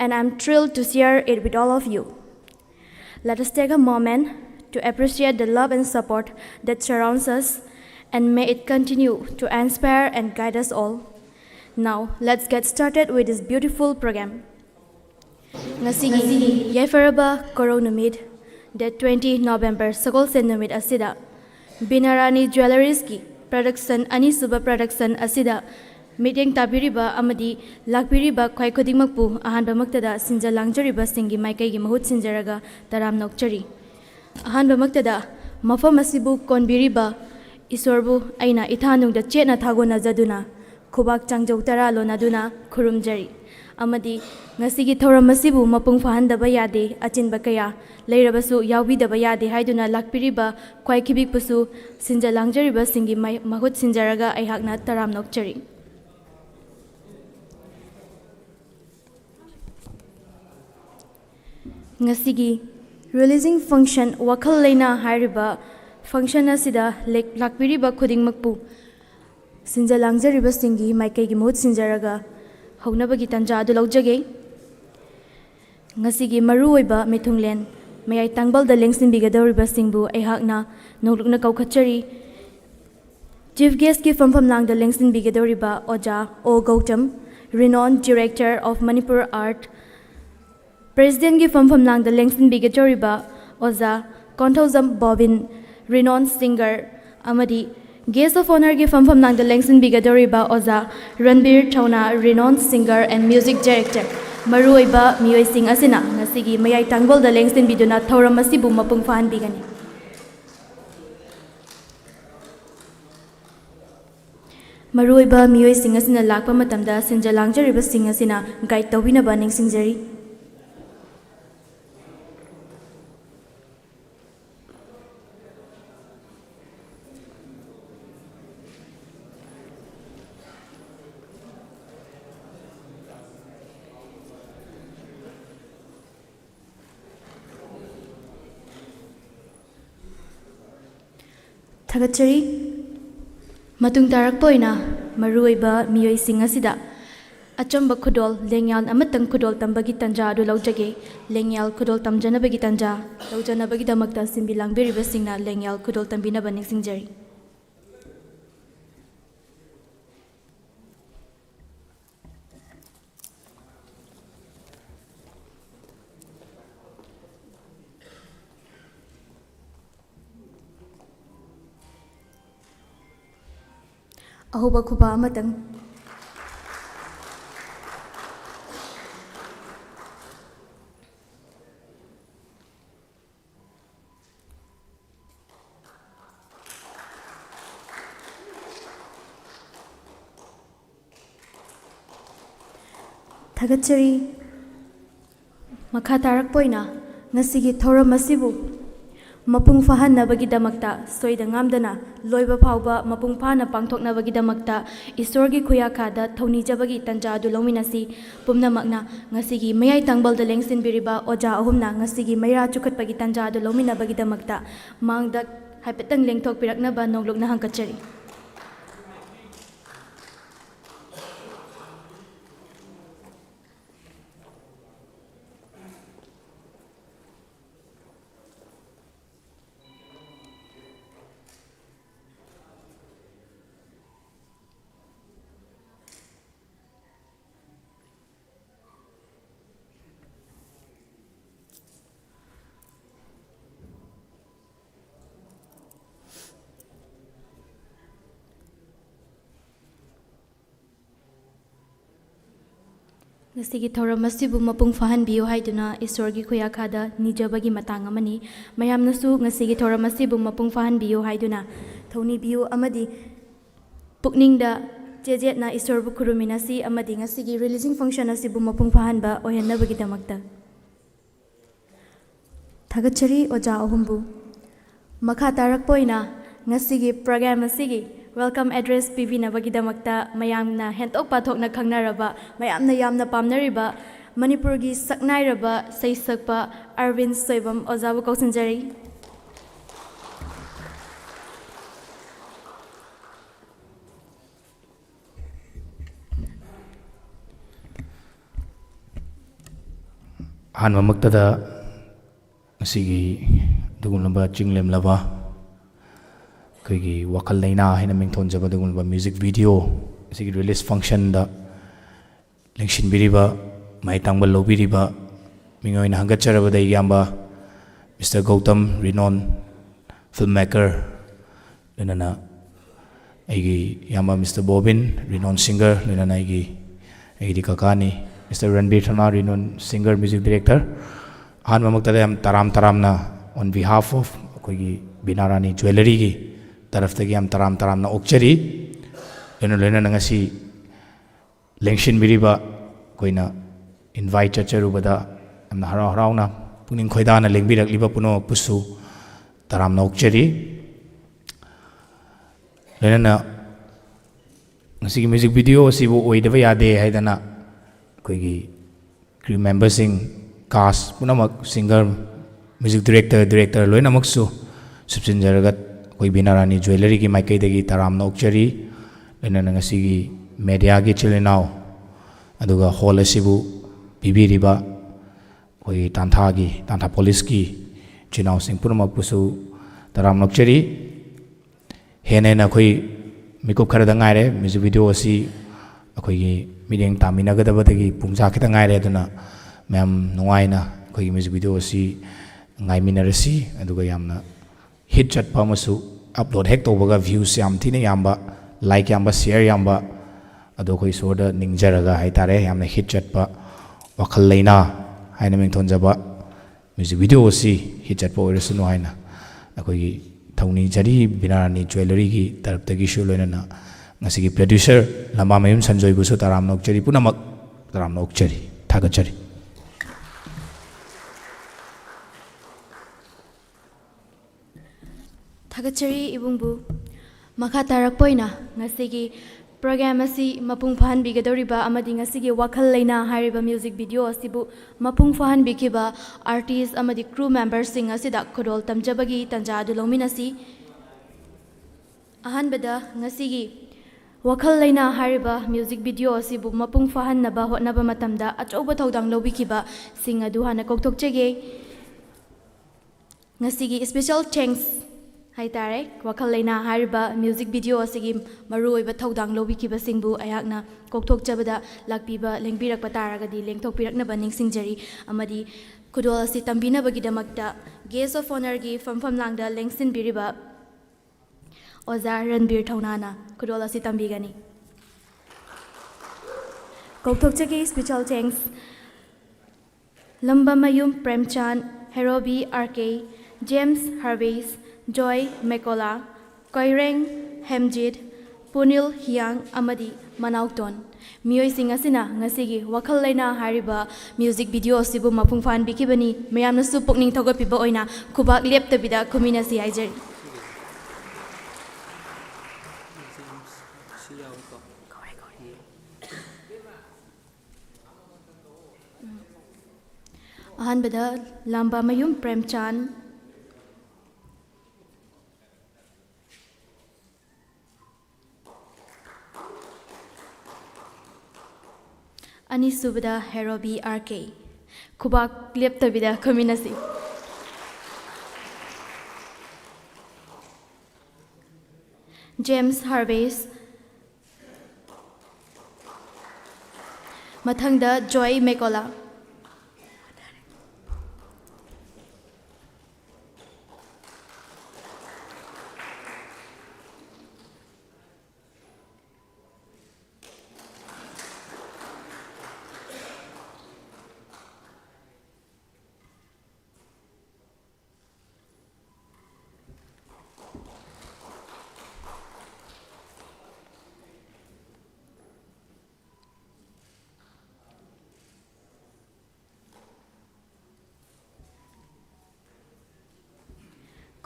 and I'm thrilled to share it with all of you. Let us take a moment to appreciate the love and support that surrounds us, and may it continue to inspire and guide us all. Now, let's get started with this beautiful program. Ngasigi Yaifaraba Koro Numid, date 20 November, Sagolsen Numid Asida, Binarani Jewelries ki production Anisuba production Asida, meeting Tabiriba Amadi, Lakbiriba Kwaikodimakpu, Ahanba Muktada, Sinja Langjariba Singi Maikay Mahut Sinjaraga, Taram Nokchari. Ahanba Muktada, Mafa Masibu Konbiriba, Isorbu, Aina Itanung the Chetna Tagona Zaduna, Kubak Changjau Tara Lonaduna, Kurumjari. Amadi, Nasigi Tora Masibu, Mapung Fahanda Bayade, Achin Bakaya, Leirabasu, Yawida Bayade, Haiduna, Lakpiriba, Kwaikibik Pusu, Sinja Langjariba Singi Mahut Sinjaraga, Ayhakna Taram Nokchari. Ngasigi releasing function Wakal Lena Hariba, function Asida, Lakpiriba Kuding Makpu, Sinja Langjariba Singi, Maikay Mahut Sinjaraga. Hognabagi tanja adulaujage ngasigi maruoiba mithunglen mayai tangbal da lengsin bigadoriba singbu aihakna noglukna kaukachari chief guest ki famfam nang da lengsin bigadoriba Oja O Gautam, renowned director of Manipur art, president ki famfam nang da lengsin bigadoriba Oza Konthozam Bobin, renowned singer, amadi guest of honor ki famfam nang da lengsin bigadoriba Oza Ranbir Chauna, renowned singer and music director. Maruoiba Miyoi Sing Asina, Nasigi Mayai Tangbal da lengsin biduna Thoram Masibu Mapung Fahan Bigani. Maruoiba Miyoi Sing Asina Lakpa Matamda, Sinja Langjariba Sing Asina, Guide Tawina Banning Singjari. Thagachari Matung Tarakpoina, Maruiba, Miyoi Sing Asida, Achamba Kudol, Lengyal Amatang Kudol Tambagi Tanja, Dulaujage, Lengyal Kudol Tamjanabagi Tanja, Laujanabagi Damakta, Simbilang Biriba Singna, Lengyal Kudol Tambina Baning Singjari. Ahoba Kuba Amatang Thagachari Makatarak Poina, Nasigi Thoram Masibu. Mapung Fahan Nabagi Damakta, Soida Ngamdana, Loiba Pauba, Mapung Pana Pangtok Nabagi Damakta, Isorgi Kuyakada, Tony Jabagi Tanja Dulominasi, Pumna Magna, Nasigi, Mayai Tangbal the Lengsin Biriba, Oja Ahumna, Nasigi, Maya Chukat Pagi Tanja Dulomina Bagi Damakta, Mangdak, Hypetang Lengtok Piraknaba, Nogluk Nahankachari. Nasigi Thoram Masibu Mapung Fahan Biyo Haiduna, Isorgi Kuyakada, Nijabagi Matangamani, Mayam Nasu, Nasigi Thoram Masibu Mapung Fahan Biyo Haiduna, Tony Biyo Amadi, Pukning da Jejet na Isorbu Kuruminasi, Amadi, Nasigi releasing function Asibu Mapung Fahan ba, Oyanabagi Damakta. Thagachari Oja Ahumbu, Makatarak Poina, Nasigi program Nasigi. Welcome address PV Nabagi Damakta, Mayamna, Hentok Patok na Kangnaraba, Mayamna Yamna Pamnariba, Manipurgi Saknairaba, Saysakpa, Arvind Soibam, Ozabu Kausanjari. ꯑꯍꯥꯟꯕꯃꯛꯇꯗ ꯉꯁꯤꯒꯤ ꯑꯗꯨꯒꯨꯝꯂꯕ ꯆꯤꯡꯂꯦꯝꯂꯕ ꯑꯩꯈꯣꯏꯒꯤ ꯋꯥꯈꯜ ꯂꯩꯅꯥ ꯍꯥꯏꯅ ꯃꯤꯡꯊꯣꯟꯖꯕ ꯑꯗꯨꯒꯨꯝꯂꯕ music video ꯑꯁꯤꯒꯤ release ꯐꯪꯁꯟꯗ ꯂꯦꯡꯁꯤꯟꯕꯤꯔꯤꯕ ꯃꯍꯩ ꯇꯥꯡꯕ ꯂꯧꯕꯤꯔꯤꯕ ꯃꯤꯑꯣꯏꯅ ꯍꯪꯒꯠꯆꯔꯕꯗ ꯏꯌꯥꯝꯕ ꯃꯤꯁꯇꯔ ꯒꯧꯇꯝ ꯔꯤꯅꯣꯟ ꯐꯤꯜꯝ ꯃꯦꯀꯔ ꯂꯣꯏꯅꯅ ꯑꯩꯒꯤ ꯏꯌꯥꯝꯕ ꯃꯤꯁꯇꯔ ꯕꯣꯕꯤꯟ ꯔꯤꯅꯣꯟ ꯁꯤꯡꯒꯔ ꯂꯣꯏꯅꯅ ꯑꯩꯒꯤꯗꯤ ꯀꯀꯥꯅꯤ ꯃꯤꯁꯇꯔ ꯔꯟꯕꯤꯔ ꯊꯧꯅꯥ ꯔꯤꯅꯣꯟ ꯁꯤꯡꯒꯔ ꯃ꯭ꯌꯨꯖꯤꯛ ꯗꯤꯔꯦꯛꯇꯔ ꯑꯍꯥꯟꯕꯃꯛꯇꯗ ꯌꯥꯝ ꯇꯔꯥꯝꯅ ꯑꯣꯟ ꯕꯤꯍꯥꯐ ꯑꯣꯐ ꯑꯩꯈꯣꯏꯒꯤ ꯕꯤꯅꯥꯔꯥꯅꯤ ꯖ꯭ꯋꯦꯂꯔꯤꯒꯤ ꯇꯔꯐꯇꯒꯤ ꯌꯥꯝ ꯇꯔꯥꯝꯅ ꯑꯣꯛꯆꯔꯤ ꯂꯣꯏꯅꯅ ꯉꯁꯤ ꯂꯦꯡꯁꯤꯟꯕꯤꯔꯤꯕ ꯑꯩꯈꯣꯏꯅ ꯏꯟꯚꯥꯏꯠ ꯆꯠꯆꯔꯨꯕꯗ ꯌꯥꯝꯅ ꯍꯔꯥꯎꯅ ꯄꯨꯛꯅꯤꯡ ꯈꯣꯏꯗꯥꯅ ꯂꯦꯡꯕꯤꯔꯛꯂꯤꯕ ꯄꯨꯝꯅꯃꯛꯄꯨꯁꯨ ꯇꯔꯥꯝꯅ ꯑꯣꯛꯆꯔꯤ ꯂꯣꯏꯅꯅ ꯉꯁꯤꯒꯤ ꯃ꯭ꯌꯨꯖꯤꯛ ꯚꯤꯗꯤꯑꯣ ꯑꯁꯤꯕꯨ ꯑꯣꯏꯗꯕ ꯌꯥꯗꯦ ꯍꯥꯏꯗꯅ ꯑꯩꯈꯣꯏꯒꯤ ꯀ꯭ꯔꯤꯎ ꯃꯦꯝꯕꯔꯁꯤꯡ ꯀꯥꯁ ꯄꯨꯝꯅꯃꯛ ꯁꯤꯡꯒꯔ ꯃ꯭ꯌꯨꯖꯤꯛ ꯗꯤꯔꯦꯛꯇꯔ ꯂꯣꯏꯅꯃꯛꯁꯨ ꯁꯨꯞꯆꯤꯟꯖꯔꯒ ꯑꯩꯈꯣꯏ ꯕꯤꯅꯥꯔꯥꯅꯤ ꯖ꯭ꯋꯦꯂꯔꯤꯒꯤ ꯃꯥꯏꯀꯩꯗꯒꯤ ꯇꯔꯥꯝꯅ ꯑꯣꯛꯆꯔꯤ ꯂꯣꯏꯅꯅ ꯉꯁꯤꯒꯤ ꯃꯦꯗꯤꯌꯥꯒꯤ ꯏꯆꯤꯜ ꯏꯅꯥꯎ ꯑꯗꯨꯒ ꯍꯣꯜ ꯑꯁꯤꯕꯨ ꯄꯤꯕꯤꯔꯤꯕ ꯑꯩꯈꯣꯏꯒꯤ ꯇꯥꯟꯊꯥ ꯄꯨꯂꯤꯁꯀꯤ ꯏꯆꯤꯜ ꯏꯅꯥꯎꯁꯤꯡ ꯄꯨꯝꯅꯃꯛꯄꯨꯁꯨ ꯇꯔꯥꯝꯅ ꯑꯣꯛꯆꯔꯤ ꯍꯦꯟꯅ ꯑꯩꯈꯣꯏ ꯃꯤꯀꯨꯞ ꯈꯔꯗ ꯉꯥꯏꯔꯦ ꯃ꯭ꯌꯨꯖꯤꯛ ꯚꯤꯗꯤꯑꯣ ꯑꯁꯤ ꯑꯩꯈꯣꯏꯒꯤ ꯃꯤꯠꯌꯦꯡ ꯇꯥꯃꯤꯟꯅꯒꯗꯕꯗꯒꯤ ꯄꯨꯡꯖꯥ ꯈꯤꯇꯪ ꯉꯥꯏꯔꯦ ꯑꯗꯨꯅ ꯃꯌꯥꯝ ꯅꯨꯡꯉꯥꯏꯅ ꯑꯩꯈꯣꯏꯒꯤ ꯃ꯭ꯌꯨꯖꯤꯛ ꯚꯤꯗꯤꯑꯣ ꯑꯁꯤ ꯉꯥꯏꯃꯤꯟꯅꯔꯁꯤ ꯑꯗꯨꯒ ꯌꯥꯝꯅ ꯍꯤꯠ ꯆꯠꯄ ꯑꯃꯁꯨ ꯑꯞꯂꯣꯗ ꯍꯦꯛ ꯇꯧꯕꯒ ꯚ꯭ꯌꯨꯁ ꯌꯥꯝ ꯊꯤꯅ ꯌꯥꯝꯕ ꯂꯥꯏꯛ ꯌꯥꯝꯕ ꯁꯤꯌꯔ ꯌꯥꯝꯕ ꯑꯗꯣ ꯑꯩꯈꯣꯏ ꯏꯁꯣꯔꯗ ꯅꯤꯡꯖꯔꯒ ꯍꯥꯏꯇꯥꯔꯦ ꯌꯥꯝꯅ ꯍꯤꯠ ꯆꯠꯄ ꯋꯥꯈꯜ ꯂꯩꯅꯥ ꯍꯥꯏꯅ ꯃꯤꯡꯊꯣꯟꯖꯕ ꯃ꯭ꯌꯨꯖꯤꯛ ꯚꯤꯗꯤꯑꯣ ꯑꯁꯤ ꯍꯤꯠ ꯆꯠꯄ ꯑꯣꯏꯔꯁꯅꯨ ꯍꯥꯏꯅ ꯑꯩꯈꯣꯏꯒꯤ ꯊꯧꯅꯤꯖꯔꯤ ꯕꯤꯅꯥꯔꯥꯅꯤ ꯖ꯭ꯋꯦꯂꯔꯤꯒꯤ ꯇꯔꯞꯇꯒꯤꯁꯨ ꯂꯣꯏꯅꯅ ꯉꯁꯤꯒꯤ ꯄ꯭ꯔꯗ꯭ꯌꯨꯁꯔ ꯂꯝꯕꯥꯃꯌꯨꯝ ꯁꯟꯖꯣꯏꯕꯨꯁꯨ ꯇꯔꯥꯝꯅ ꯑꯣꯛꯆꯔꯤ ꯄꯨꯝꯅꯃꯛ ꯇꯔꯥꯝꯅ ꯑꯣꯛꯆꯔꯤ ꯊꯥꯒꯠꯆꯔꯤ ꯊꯥꯒꯠꯆꯔꯤ ꯏꯕꯨꯡꯕꯨ ꯃꯈꯥ ꯇꯥꯔꯛꯄ ꯑꯣꯏꯅ ꯉꯁꯤꯒꯤ ꯄ꯭ꯔꯣꯒ꯭ꯔꯥꯝ ꯑꯁꯤ ꯃꯄꯨꯡ ꯐꯥꯍꯟꯕꯤꯒꯗꯧꯔꯤꯕ ꯑꯃꯗꯤ ꯉꯁꯤꯒꯤ ꯋꯥꯈꯜ ꯂꯩꯅꯥ ꯍꯥꯏꯔꯤꯕ ꯃ꯭ꯌꯨꯖꯤꯛ ꯚꯤꯗꯤꯑꯣ ꯑꯁꯤꯕꯨ ꯃꯄꯨꯡ ꯐꯥꯍꯟꯕꯤꯈꯤꯕ ꯑꯥꯔꯇꯤꯁ ꯑꯃꯗꯤ ꯀ꯭ꯔꯨ ꯃꯦꯝꯕꯔꯁꯤꯡ ꯑꯁꯤꯗ ꯈꯨꯗꯣꯜ ꯇꯝꯖꯕꯒꯤ ꯇꯥꯟꯖꯥ ꯑꯗꯨ ꯂꯧꯃꯤꯟꯅꯁꯤ ꯑꯍꯥꯟꯕꯗ ꯉꯁꯤꯒꯤ ꯋꯥꯈꯜ ꯂꯩꯅꯥ ꯍꯥꯏꯔꯤꯕ ꯃ꯭ꯌꯨꯖꯤꯛ ꯚꯤꯗꯤꯑꯣ ꯑꯁꯤꯕꯨ ꯃꯄꯨꯡ ꯐꯥꯍꯟꯅꯕ ꯍꯣꯠꯅꯕ ꯃꯇꯝꯗ ꯑꯆꯧꯕ ꯊꯧꯗꯥꯡ ꯂꯧꯕꯤꯈꯤꯕꯁꯤꯡ ꯑꯗꯨ ꯍꯥꯟꯅ ꯀꯧꯊꯣꯛꯆꯒꯦ ꯉꯁꯤꯒꯤ ꯏꯁꯄꯦꯁꯦꯜ ꯊꯦꯡꯛꯁ ꯍꯥꯏꯇꯥꯔꯦ ꯋꯥꯈꯜ ꯂꯩꯅꯥ ꯍꯥꯏꯔꯤꯕ ꯃ꯭ꯌꯨꯖꯤꯛ ꯚꯤꯗꯤꯑꯣ ꯑꯁꯤꯒꯤ ꯃꯔꯨꯑꯣꯏꯕ ꯊꯧꯗꯥꯡ ꯂꯧꯕꯤꯈꯤꯕꯁꯤꯡꯕꯨ ꯑꯩꯍꯥꯛꯅ ꯀꯧꯊꯣꯛꯆꯕꯗ ꯂꯥꯛꯄꯤꯕ ꯂꯦꯡꯕꯤꯔꯛꯄ ꯇꯥꯔꯒꯗꯤ ꯂꯦꯡꯊꯣꯛꯄꯤꯔꯛꯅꯕ ꯅꯤꯡꯁꯤꯡꯖꯔꯤ ꯑꯃꯗꯤ ꯈꯨꯗꯣꯜ ꯑꯁꯤ ꯇꯝꯕꯤꯅꯕꯒꯤꯗꯃꯛꯇ ꯒꯦꯁ ꯑꯣꯐ ꯑꯣꯅꯔꯒꯤ ꯐꯝꯐꯝꯂꯥꯡꯗ ꯂꯦꯡꯁꯤꯟꯕꯤꯔꯤꯕ ꯑꯣꯖꯥ ꯔꯟꯕꯤꯔ ꯊꯧꯅꯥꯅ ꯈꯨꯗꯣꯜ ꯑꯁꯤ ꯇꯝꯕꯤꯒꯅꯤ ꯀꯧꯊꯣꯛꯆꯒꯦ ꯏꯁꯄꯤꯁꯦꯜ ꯊꯦꯡꯛꯁ ꯂꯝꯕꯥꯃꯌꯨꯝ ꯄ꯭ꯔꯦꯝꯆꯥꯟ ꯍꯦꯔꯣꯕꯤ ꯑꯥꯔ.ꯀꯦ. ꯖꯦꯝꯁ ꯍꯥꯔꯚꯦꯁ ꯖꯣꯏ ꯃꯦꯀꯣꯂꯥ ꯀꯣꯏꯔꯦꯡ ꯍꯦꯝꯖꯤꯠ ꯄꯨꯅꯤꯜ ꯍꯤꯌꯥꯡ ꯑꯃꯗꯤ ꯃꯅꯥꯎꯇꯣꯟ ꯃꯤꯑꯣꯏꯁꯤꯡ ꯑꯁꯤꯅ ꯉꯁꯤꯒꯤ ꯋꯥꯈꯜ ꯂꯩꯅꯥ ꯍꯥꯏꯔꯤꯕ ꯃ꯭ꯌꯨꯖꯤꯛ ꯚꯤꯗꯤꯑꯣ ꯑꯁꯤꯕꯨ ꯃꯄꯨꯡ ꯐꯥꯍꯟꯕꯤꯈꯤꯕꯅꯤ ꯃꯌꯥꯝꯅꯁꯨ ꯄꯨꯛꯅꯤꯡ ꯊꯧꯒꯠꯄꯤꯕ ꯑꯣꯏꯅ ꯈꯨꯕꯥꯛ ꯂꯦꯞꯇꯕꯤꯗ ꯈꯨꯃꯤꯟꯅꯁꯤ ꯍꯥꯏꯖꯔꯤ ꯑꯍꯥꯟꯕꯗ ꯂꯝꯕꯥꯃꯌꯨꯝ ꯄ꯭ꯔꯦꯝꯆꯥꯟ ꯑꯅꯤꯁꯨꯕꯗ ꯍꯦꯔꯣꯕꯤ ꯑꯥꯔ.ꯀꯦ. ꯈꯨꯕꯥꯛ ꯂꯦꯞꯇꯕꯤꯗ ꯈꯨꯃꯤꯟꯅꯁꯤ ꯖꯦꯝꯁ ꯍꯥꯔꯚꯦꯁ ꯃꯊꯪꯗ ꯖꯣꯏ ꯃꯦꯀꯣꯂꯥ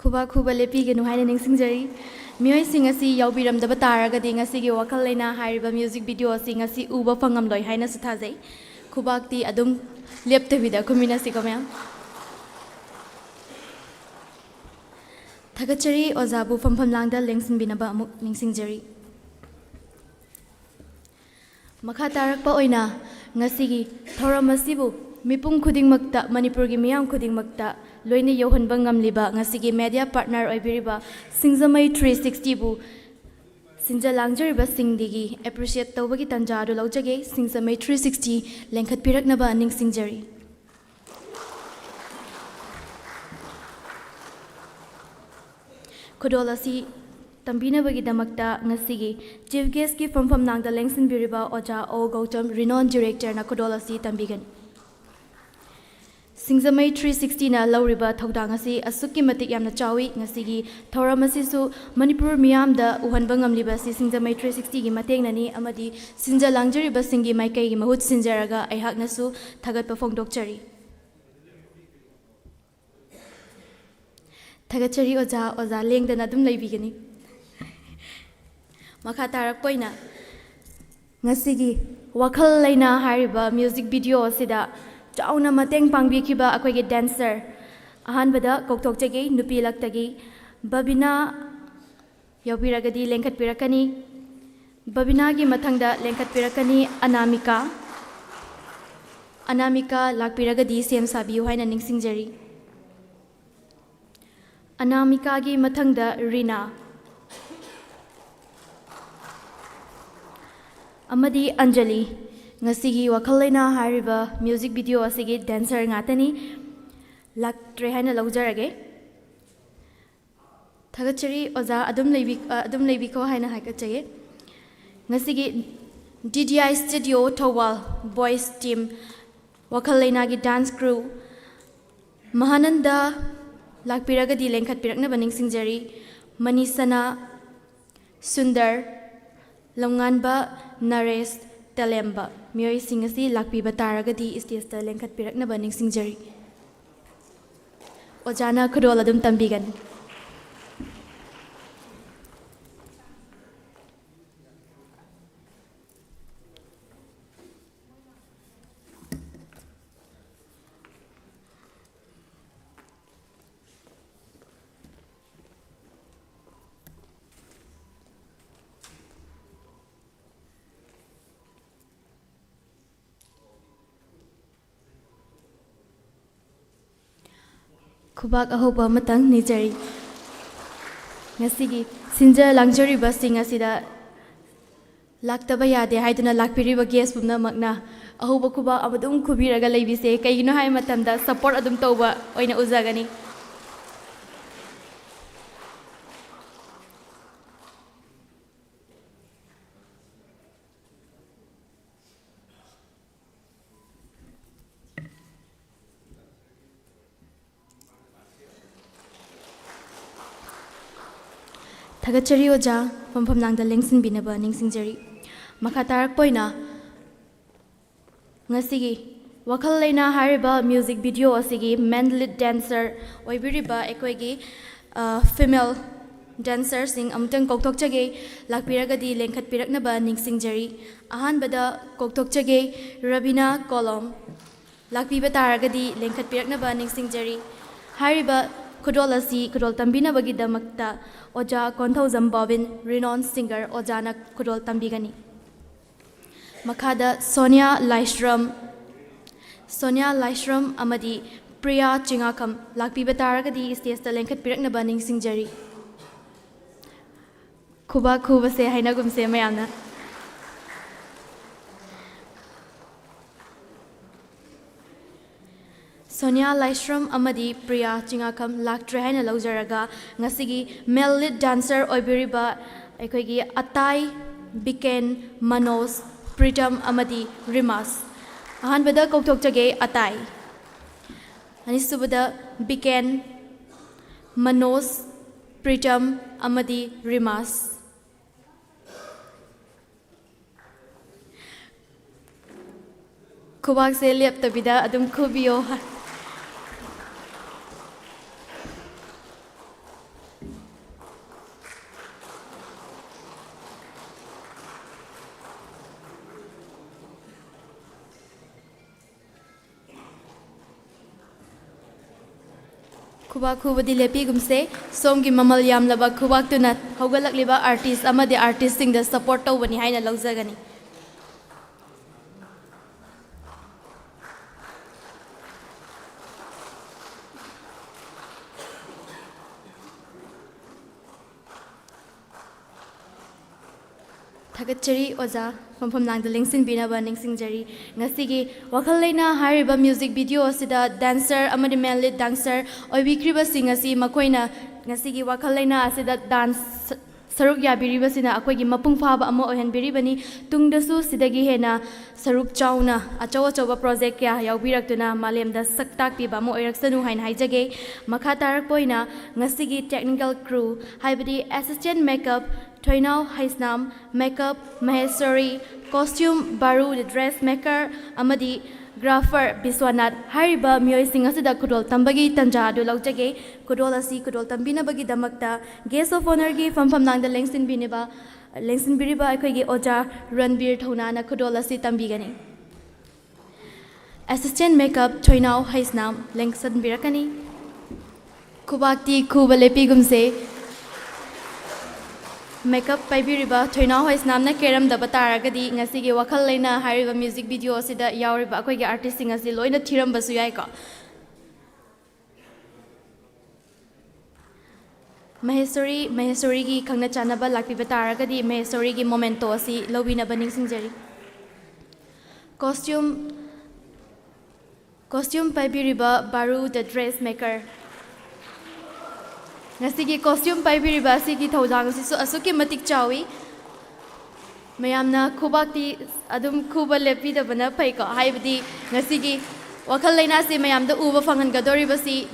ꯈꯨꯕꯥꯛ ꯈꯨꯕ ꯂꯦꯞꯄꯤꯒꯅꯨ ꯍꯥꯏꯅ ꯅꯤꯡꯁꯤꯡꯖꯔꯤ ꯃꯤꯑꯣꯏꯁꯤꯡ ꯑꯁꯤ ꯌꯥꯎꯕꯤꯔꯝꯗꯕ ꯇꯥꯔꯒꯗꯤ ꯉꯁꯤꯒꯤ ꯋꯥꯈꯜ ꯂꯩꯅꯥ ꯍꯥꯏꯔꯤꯕ ꯃ꯭ꯌꯨꯖꯤꯛ ꯚꯤꯗꯤꯑꯣ ꯑꯁꯤ ꯉꯁꯤ ꯎꯕ ꯐꯪꯉꯝꯂꯣꯏ ꯍꯥꯏꯅꯁꯨ ꯊꯥꯖꯩ ꯈꯨꯕꯥꯛꯇꯤ ꯑꯗꯨꯝ ꯂꯦꯞꯇꯕꯤꯗ ꯈꯨꯃꯤꯟꯅꯁꯤꯀꯣ ꯃꯌꯥꯝ ꯊꯥꯒꯠꯆꯔꯤ ꯑꯣꯖꯥꯕꯨ ꯐꯝꯐꯝꯂꯥꯡꯗ ꯂꯦꯡꯁꯤꯟꯕꯤꯅꯕ ꯑꯃꯨꯛ ꯅꯤꯡꯁꯤꯡꯖꯔꯤ ꯃꯈꯥ ꯇꯥꯔꯛꯄ ꯑꯣꯏꯅ ꯉꯁꯤꯒꯤ ꯊꯧꯔꯝ ꯑꯁꯤꯕꯨ ꯃꯤꯄꯨꯝ ꯈꯨꯗꯤꯡꯃꯛꯇ ꯃꯅꯤꯄꯨꯔꯒꯤ ꯃꯤꯌꯥꯝ ꯈꯨꯗꯤꯡꯃꯛꯇ ꯂꯣꯏꯅ ꯌꯧꯍꯟꯕ ꯉꯝꯂꯤꯕ ꯉꯁꯤꯒꯤ ꯃꯦꯗꯤꯌꯥ ꯄꯥꯔꯠꯅꯔ ꯑꯣꯏꯕꯤꯔꯤꯕ ꯁꯤꯡꯖꯃꯩ 360ꯕꯨ ꯁꯤꯟꯖ ꯂꯥꯡꯖꯔꯤꯕꯁꯤꯡꯗꯒꯤ ꯑꯦꯄ꯭ꯔꯤꯁꯤꯌꯦꯠ ꯇꯧꯕꯒꯤ ꯇꯥꯟꯖꯥ ꯑꯗꯨ ꯂꯧꯖꯒꯦ꯫ ꯁꯤꯡꯖꯃꯩ 360 ꯂꯦꯡꯈꯠꯄꯤꯔꯛꯅꯕ ꯅꯤꯡꯁꯤꯡꯖꯔꯤ꯫ ꯈꯨꯗꯣꯜ ꯑꯁꯤ ꯇꯝꯕꯤꯅꯕꯒꯤꯗꯃꯛꯇ ꯉꯁꯤꯒꯤ ꯆꯤꯐ ꯒꯦꯁꯀꯤ ꯐꯝꯐꯝ ꯅꯥꯡꯗ ꯂꯦꯡꯁꯤꯟꯕꯤꯔꯤꯕ ꯑꯣꯖꯥ ꯑꯣ ꯒꯧꯇꯝ ꯔꯤꯅꯣꯟ ꯗꯤꯔꯦꯛꯇꯔꯅ ꯈꯨꯗꯣꯜ ꯑꯁꯤ ꯇꯝꯕꯤꯒꯅꯤ꯫ ꯁꯤꯡꯖꯃꯩ 360ꯅ ꯂꯧꯔꯤꯕ ꯊꯧꯗꯥꯡ ꯑꯁꯤ ꯑꯁꯨꯛꯀꯤ ꯃꯇꯤꯛ ꯌꯥꯝꯅ ꯆꯥꯎꯏ꯫ ꯉꯁꯤꯒꯤ ꯊꯧꯔꯝ ꯑꯁꯤꯁꯨ ꯃꯅꯤꯄꯨꯔ ꯃꯤꯌꯥꯝꯗ ꯎꯍꯟꯕ ꯉꯝꯂꯤꯕ ꯑꯁꯤ ꯁꯤꯡꯖꯃꯩ 360ꯒꯤ ꯃꯇꯦꯡꯅꯅꯤ ꯑꯃꯗꯤ ꯁꯤꯟꯖ ꯂꯥꯡꯖꯔꯤꯕꯁꯤꯡꯒꯤ ꯃꯥꯏꯀꯩꯒꯤ ꯃꯍꯨꯠ ꯁꯤꯟꯖꯔꯒ ꯑꯩꯍꯥꯛꯅꯁꯨ ꯊꯥꯒꯠꯄ ꯐꯣꯡꯗꯣꯛꯆꯔꯤ꯫ ꯊꯥꯒꯠꯆꯔꯤ ꯑꯣꯖꯥ꯫ ꯑꯣꯖꯥ ꯂꯦꯡꯗꯅ ꯑꯗꯨꯝ ꯂꯩꯕꯤꯒꯅꯤ꯫ ꯃꯈꯥ ꯇꯥꯔꯛꯄ ꯑꯣꯏꯅ ꯉꯁꯤꯒꯤ ꯋꯥꯈꯜ ꯂꯩꯅꯥ ꯍꯥꯏꯔꯤꯕ ꯃ꯭ꯌꯨꯖꯤꯛ ꯚꯤꯗꯤꯑꯣ ꯑꯁꯤꯗ ꯆꯥꯎꯅ ꯃꯇꯦꯡ ꯄꯥꯡꯕꯤꯈꯤꯕ ꯑꯩꯈꯣꯏꯒꯤ ꯗꯦꯟꯁꯔ ꯑꯍꯥꯟꯕꯗ ꯀꯧꯊꯣꯛꯆꯒꯦ ꯅꯨꯄꯤ ꯂꯛꯇꯒꯤ ꯕꯕꯤꯅꯥ ꯌꯥꯎꯕꯤꯔꯒꯗꯤ ꯂꯦꯡꯈꯠꯄꯤꯔꯛꯀꯅꯤ꯫ ꯕꯕꯤꯅꯥꯒꯤ ꯃꯊꯪꯗ ꯂꯦꯡꯈꯠꯄꯤꯔꯛꯀꯅꯤ ꯑꯅꯥꯃꯤꯀꯥ꯫ ꯑꯅꯥꯃꯤꯀꯥ ꯂꯥꯛꯄꯤꯔꯒꯗꯤ ꯁꯦꯝ ꯁꯥꯕꯤꯌꯨ ꯍꯥꯏꯅ ꯅꯤꯡꯁꯤꯡꯖꯔꯤ꯫ ꯑꯅꯥꯃꯤꯀꯥꯒꯤ ꯃꯊꯪꯗ ꯔꯤꯅꯥ ꯑꯃꯗꯤ ꯑꯟꯖꯂꯤ꯫ ꯉꯁꯤꯒꯤ ꯋꯥꯈꯜ ꯂꯩꯅꯥ ꯍꯥꯏꯔꯤꯕ ꯃ꯭ꯌꯨꯖꯤꯛ ꯚꯤꯗꯤꯑꯣ ꯑꯁꯤꯒꯤ ꯗꯦꯟꯁꯔ ꯉꯥꯛꯇꯅꯤ꯫ ꯂꯥꯛꯇ꯭ꯔꯦ ꯍꯥꯏꯅ ꯂꯧꯖꯔꯒꯦ꯫ ꯊꯥꯒꯠꯆꯔꯤ ꯑꯣꯖꯥ ꯑꯗꯨꯝ ꯂꯩꯕꯤꯈꯣ ꯍꯥꯏꯅ ꯍꯥꯏꯒꯠꯆꯒꯦ꯫ ꯉꯁꯤꯒꯤ DDI studio Thoubal boys team ꯋꯥꯈꯜ ꯂꯩꯅꯥꯒꯤ ꯗꯥꯟꯁ ꯀ꯭ꯔꯨ ꯃꯍꯥꯅꯟꯗ ꯂꯥꯛꯄꯤꯔꯒꯗꯤ ꯂꯦꯡꯈꯠꯄꯤꯔꯛꯅꯕ ꯅꯤꯡꯁꯤꯡꯖꯔꯤ꯫ ꯃꯅꯤꯁꯅꯥ, ꯁꯨꯟꯗꯔ, ꯂꯝꯉꯥꯟꯕ, ꯅꯔꯦꯁ, ꯇꯦꯂꯦꯝꯕ ꯃꯤꯑꯣꯏꯁꯤꯡ ꯑꯁꯤ ꯂꯥꯛꯄꯤꯕ ꯇꯥꯔꯒꯗꯤ ꯁ꯭ꯇꯦꯖꯇ ꯂꯦꯡꯈꯠꯄꯤꯔꯛꯅꯕ ꯅꯤꯡꯁꯤꯡꯖꯔꯤ꯫ ꯑꯣꯖꯥꯅ ꯈꯨꯗꯣꯜ ꯑꯗꯨꯝ ꯇꯝꯕꯤꯒꯅꯤ꯫ ꯈꯨꯕꯥꯛ ꯑꯍꯧꯕ ꯑꯃꯇꯪ ꯅꯤꯖꯔꯤ꯫ ꯉꯁꯤꯒꯤ ꯁꯤꯟꯖ ꯂꯥꯡꯖꯔꯤꯕꯁꯤꯡ ꯑꯁꯤꯗ ꯂꯥꯛꯇꯕ ꯌꯥꯗꯦ ꯍꯥꯏꯗꯨꯅ ꯂꯥꯛꯄꯤꯔꯤꯕ ꯒꯦꯁ ꯄꯨꯝꯅꯃꯛꯅ ꯑꯍꯧꯕ ꯈꯨꯕꯥꯛ ꯑꯗꯨꯝ ꯈꯨꯕꯤꯔꯒ ꯂꯩꯕꯤꯁꯦ꯫ ꯀꯩꯒꯤꯅꯣ ꯍꯥꯏꯕ ꯃꯇꯝꯗ ꯁꯄꯣꯔꯠ ꯑꯗꯨꯝ ꯇꯧꯕ ꯑꯣꯏꯅ ꯎꯖꯒꯅꯤ꯫ ꯊꯥꯒꯠꯆꯔꯤ ꯑꯣꯖꯥ꯫ ꯐꯝꯐꯝ ꯅꯥꯡꯗ ꯂꯦꯡꯁꯤꯟꯕꯤꯅꯕ ꯅꯤꯡꯁꯤꯡꯖꯔꯤ꯫ ꯃꯈꯥ ꯇꯥꯔꯛꯄ ꯑꯣꯏꯅ ꯉꯁꯤꯒꯤ ꯋꯥꯈꯜ ꯂꯩꯅꯥ ꯍꯥꯏꯔꯤꯕ ꯃ꯭ꯌꯨꯖꯤꯛ ꯚꯤꯗꯤꯑꯣ ꯑꯁꯤꯒꯤ ꯃꯦꯟ ꯂꯤꯗ ꯗꯦꯟꯁꯔ ꯑꯣꯏꯕꯤꯔꯤꯕ ꯑꯩꯈꯣꯏꯒꯤ ꯐꯤꯃꯦꯜ ꯗꯦꯟꯁꯔꯁꯤꯡ ꯑꯃꯨꯛꯇꯪ ꯀꯧꯊꯣꯛꯆꯒꯦ꯫ ꯂꯥꯛꯄꯤꯔꯒꯗꯤ ꯂꯦꯡꯈꯠꯄꯤꯔꯛꯅꯕ ꯅꯤꯡꯁꯤꯡꯖꯔꯤ꯫ ꯑꯍꯥꯟꯕꯗ ꯀꯧꯊꯣꯛꯆꯒꯦ ꯔꯕꯤꯅꯥ ꯀꯣꯂꯣꯝ꯫ ꯂꯥꯛꯄꯤꯕ ꯇꯥꯔꯒꯗꯤ ꯂꯦꯡꯈꯠꯄꯤꯔꯛꯅꯕ ꯅꯤꯡꯁꯤꯡꯖꯔꯤ꯫ ꯍꯥꯏꯔꯤꯕ ꯈꯨꯗꯣꯜ ꯑꯁꯤ ꯈꯨꯗꯣꯜ ꯇꯝꯕꯤꯅꯕꯒꯤꯗꯃꯛꯇ ꯑꯣꯖꯥ ꯀꯣꯟꯊꯧꯖꯝ ꯕꯣꯕꯤꯟ ꯔꯤꯅꯣꯟ ꯁꯤꯡꯒꯔ ꯑꯣꯖꯥꯅ ꯈꯨꯗꯣꯜ ꯇꯝꯕꯤꯒꯅꯤ꯫ ꯃꯈꯥꯗ ꯁꯣꯅꯤꯌꯥ ꯂꯥꯏꯁ꯭ꯔꯝ ꯑꯃꯗꯤ ꯄ꯭ꯔꯤꯌꯥ ꯆꯤꯉꯥꯈꯝ ꯂꯥꯛꯄꯤꯕ ꯇꯥꯔꯒꯗꯤ ꯁ꯭ꯇꯦꯖꯇ ꯂꯦꯡꯈꯠꯄꯤꯔꯛꯅꯕ ꯅꯤꯡꯁꯤꯡꯖꯔꯤ꯫ ꯈꯨꯕꯥꯛ ꯈꯨꯕꯁꯦ ꯍꯩꯅꯒꯨꯝꯁꯦ ꯃꯌꯥꯝꯅ꯫ ꯁꯣꯅꯤꯌꯥ ꯂꯥꯏꯁ꯭ꯔꯝ ꯑꯃꯗꯤ ꯄ꯭ꯔꯤꯌꯥ ꯆꯤꯉꯥꯈꯝ ꯂꯥꯛꯇ꯭ꯔꯦ ꯍꯥꯏꯅ ꯂꯧꯖꯔꯒ ꯉꯁꯤꯒꯤ ꯃꯦꯜ ꯂꯤꯗ ꯗꯥꯟꯁꯔ ꯑꯣꯏꯕꯤꯔꯤꯕ ꯑꯩꯈꯣꯏꯒꯤ ꯑꯇꯥꯏ, ꯕꯤꯀꯦꯟ, ꯃꯅꯣꯖ, ꯄ꯭ꯔꯤꯇꯝ ꯑꯃꯗꯤ ꯔꯤꯃꯥꯁ꯫ ꯑꯍꯥꯟꯕꯗ ꯀꯧꯊꯣꯛꯆꯒꯦ ꯑꯇꯥꯏ꯫ ꯑꯅꯤꯁꯨꯕꯗ ꯕꯤꯀꯦꯟ, ꯃꯅꯣꯖ, ꯄ꯭ꯔꯤꯇꯝ ꯑꯃꯗꯤ ꯔꯤꯃꯥꯁ꯫ ꯈꯨꯕꯥꯛꯁꯦ ꯂꯦꯞꯇꯕꯤꯗ ꯑꯗꯨꯝ ꯈꯨꯕꯤꯌꯣ꯫ ꯈꯨꯕꯥꯛ ꯈꯨꯕꯗꯤ ꯂꯦꯞꯄꯤꯒꯨꯝꯁꯦ꯫ ꯁꯣꯝꯒꯤ ꯃꯃꯜ ꯌꯥꯝꯂꯕ ꯈꯨꯕꯥꯛꯇꯨꯅ ꯍꯧꯒꯠꯂꯛꯂꯤꯕ ꯑꯥꯔꯇꯤꯁ ꯑꯃꯗꯤ ꯑꯥꯔꯇꯤꯁꯁꯤꯡꯗ ꯁꯄꯣꯔꯠ ꯇꯧꯕꯅꯤ ꯍꯥꯏꯅ ꯂꯧꯖꯒꯅꯤ꯫ Thagachari Oza from Nangda Lingsin Binaba Ningsingjari Ngasigi Wakalena Hariba music video Sida dancer Amadi man lead dancer Oibikriba Singasi Makoina Ngasigi Wakalena Sida dance Saruk Yabiriba Sina Akwagi Mapung Faba Amo Ohen Biribani Tungdasu Sidagi Hena Saruk Chauna Achawa Choba project ya Yaubiraktuna Malem da Saktak Piba Mo Eraksanu Hain Haijage Makatarak Poina Ngasigi technical crew Haibadi assistant makeup Toinau Haisnam makeup Maheswari costume Baru the dressmaker Amadi grapher Biswanath Hariba Mioy Singasida Kudol Tambagi Tanja do Laujage Kudola Si Kudol Tambina Bagi Damakta Guest of Honor gi from Nangda Lengsin Biniba Lengsin Biriba Akwagi Oja Ranbir Thonana Kudola Si Tambigani Assistant Makeup Toinau Haisnam Lengsin Birakani Kubakti Kubalepi Gumse Makeup Paibiriba Toinau Haisnamna Keram Dabataragadi Ngasigi Wakalena Hariba music video Sida Yauriba Akwagi artist Singasi Loina Tiram Basuyaika Maheswari gi Kangna Chanaba Lakpi Bataragadi Maheswari gi Momento Si Lobina Baning Singjari Costume Paibiriba Baru the dressmaker Ngasigi costume Paibiriba Sigi Thodang Sisu Asuki Matik Chawi Mayamna Kubakti Adum Kuba Lepi the Bana Paiko Haibdi Ngasigi Wakalena Si Mayam the Uva Fangan Gadori Basi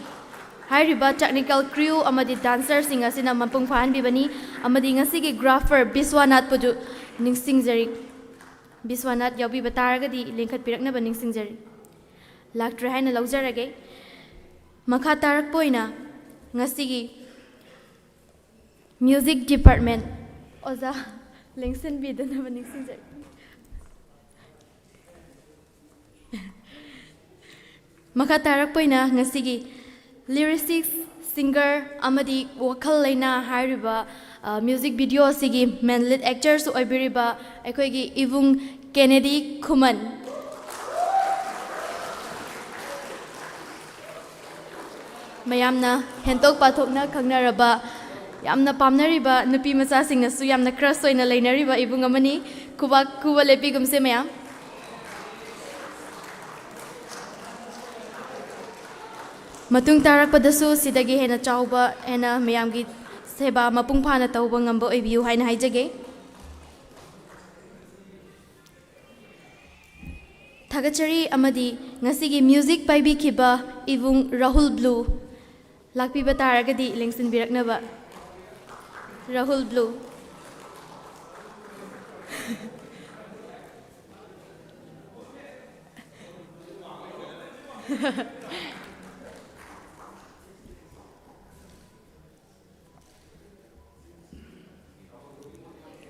Hariba technical crew Amadi dancer Singasina Mampung Fan Bibani Amadi Ngasigi grapher Biswanath Pudu Ningsingjari Biswanath Yabi Bataragadi Linkat Pirakna Baningsingjari Laktra Haina Laujarage Makatarak Poina Ngasigi Music Department Oza Lengsin Bidana Baningsingjari Makatarak Poina Ngasigi Lyricist singer Amadi Wakalena Hariba music video Sigi main lead actor Su Oibiriba Akwagi Ivung Kennedy Kuman Mayamna Hentok Pathokna Kangnaraba Yamna Pamnariba Nupi Masa Singnasu Yamna Crush Soina Lainariba Ivung Amani Kuba Lepi Gumse Mayam Matung tarak padasu sidagi hena chauba hena mayamgi seba mapung phana tauba ngambo oibiu haina haijage Thagachari amadi ngasigi music paibi khiba Ivung Rahul Blue lakpi bataragadi lengsin biraknaba Rahul Blue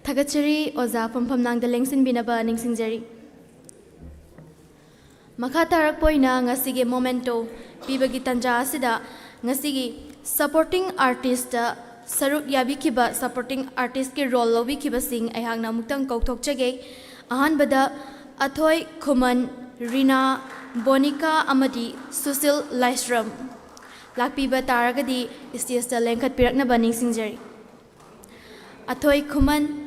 Thagachari Oza from Nangda Lengsin Binaba Ningsingjari Makatarak Poina Ngasigi Momento Pibagi Tanja Asida Ngasigi supporting artist Saruk Yabikiba supporting artist ki role lobi kiba sing ayhangna muktang kautok chage ahan bada Athoy Kuman Rina Bonika Amadi Susil Laisram Lakpiba Taragadi Istiasta Lengkat Pirakna Baningsingjari Athoy Kuman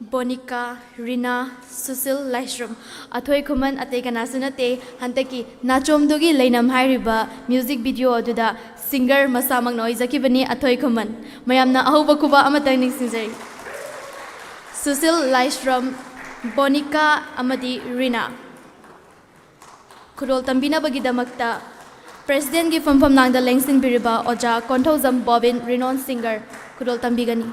Bonika, Rina, Susil, Laishram. Athoy Kuman Atekana Sunate, Hantaki, Nachom Dogi, Lainam Hariba, music video Duda, singer Masamang Noizaki Bani, Athoy Kuman. Mayamna Ahobakuba Amatang Sinjari. Susil, Laishram, Bonika, Amadi, Rina. Kudol Tambina Bagidamakta. President Gifam Nangda Lengsin Biriba, Oja, Kontozam Bobin, renowned singer, Kudol Tambigani.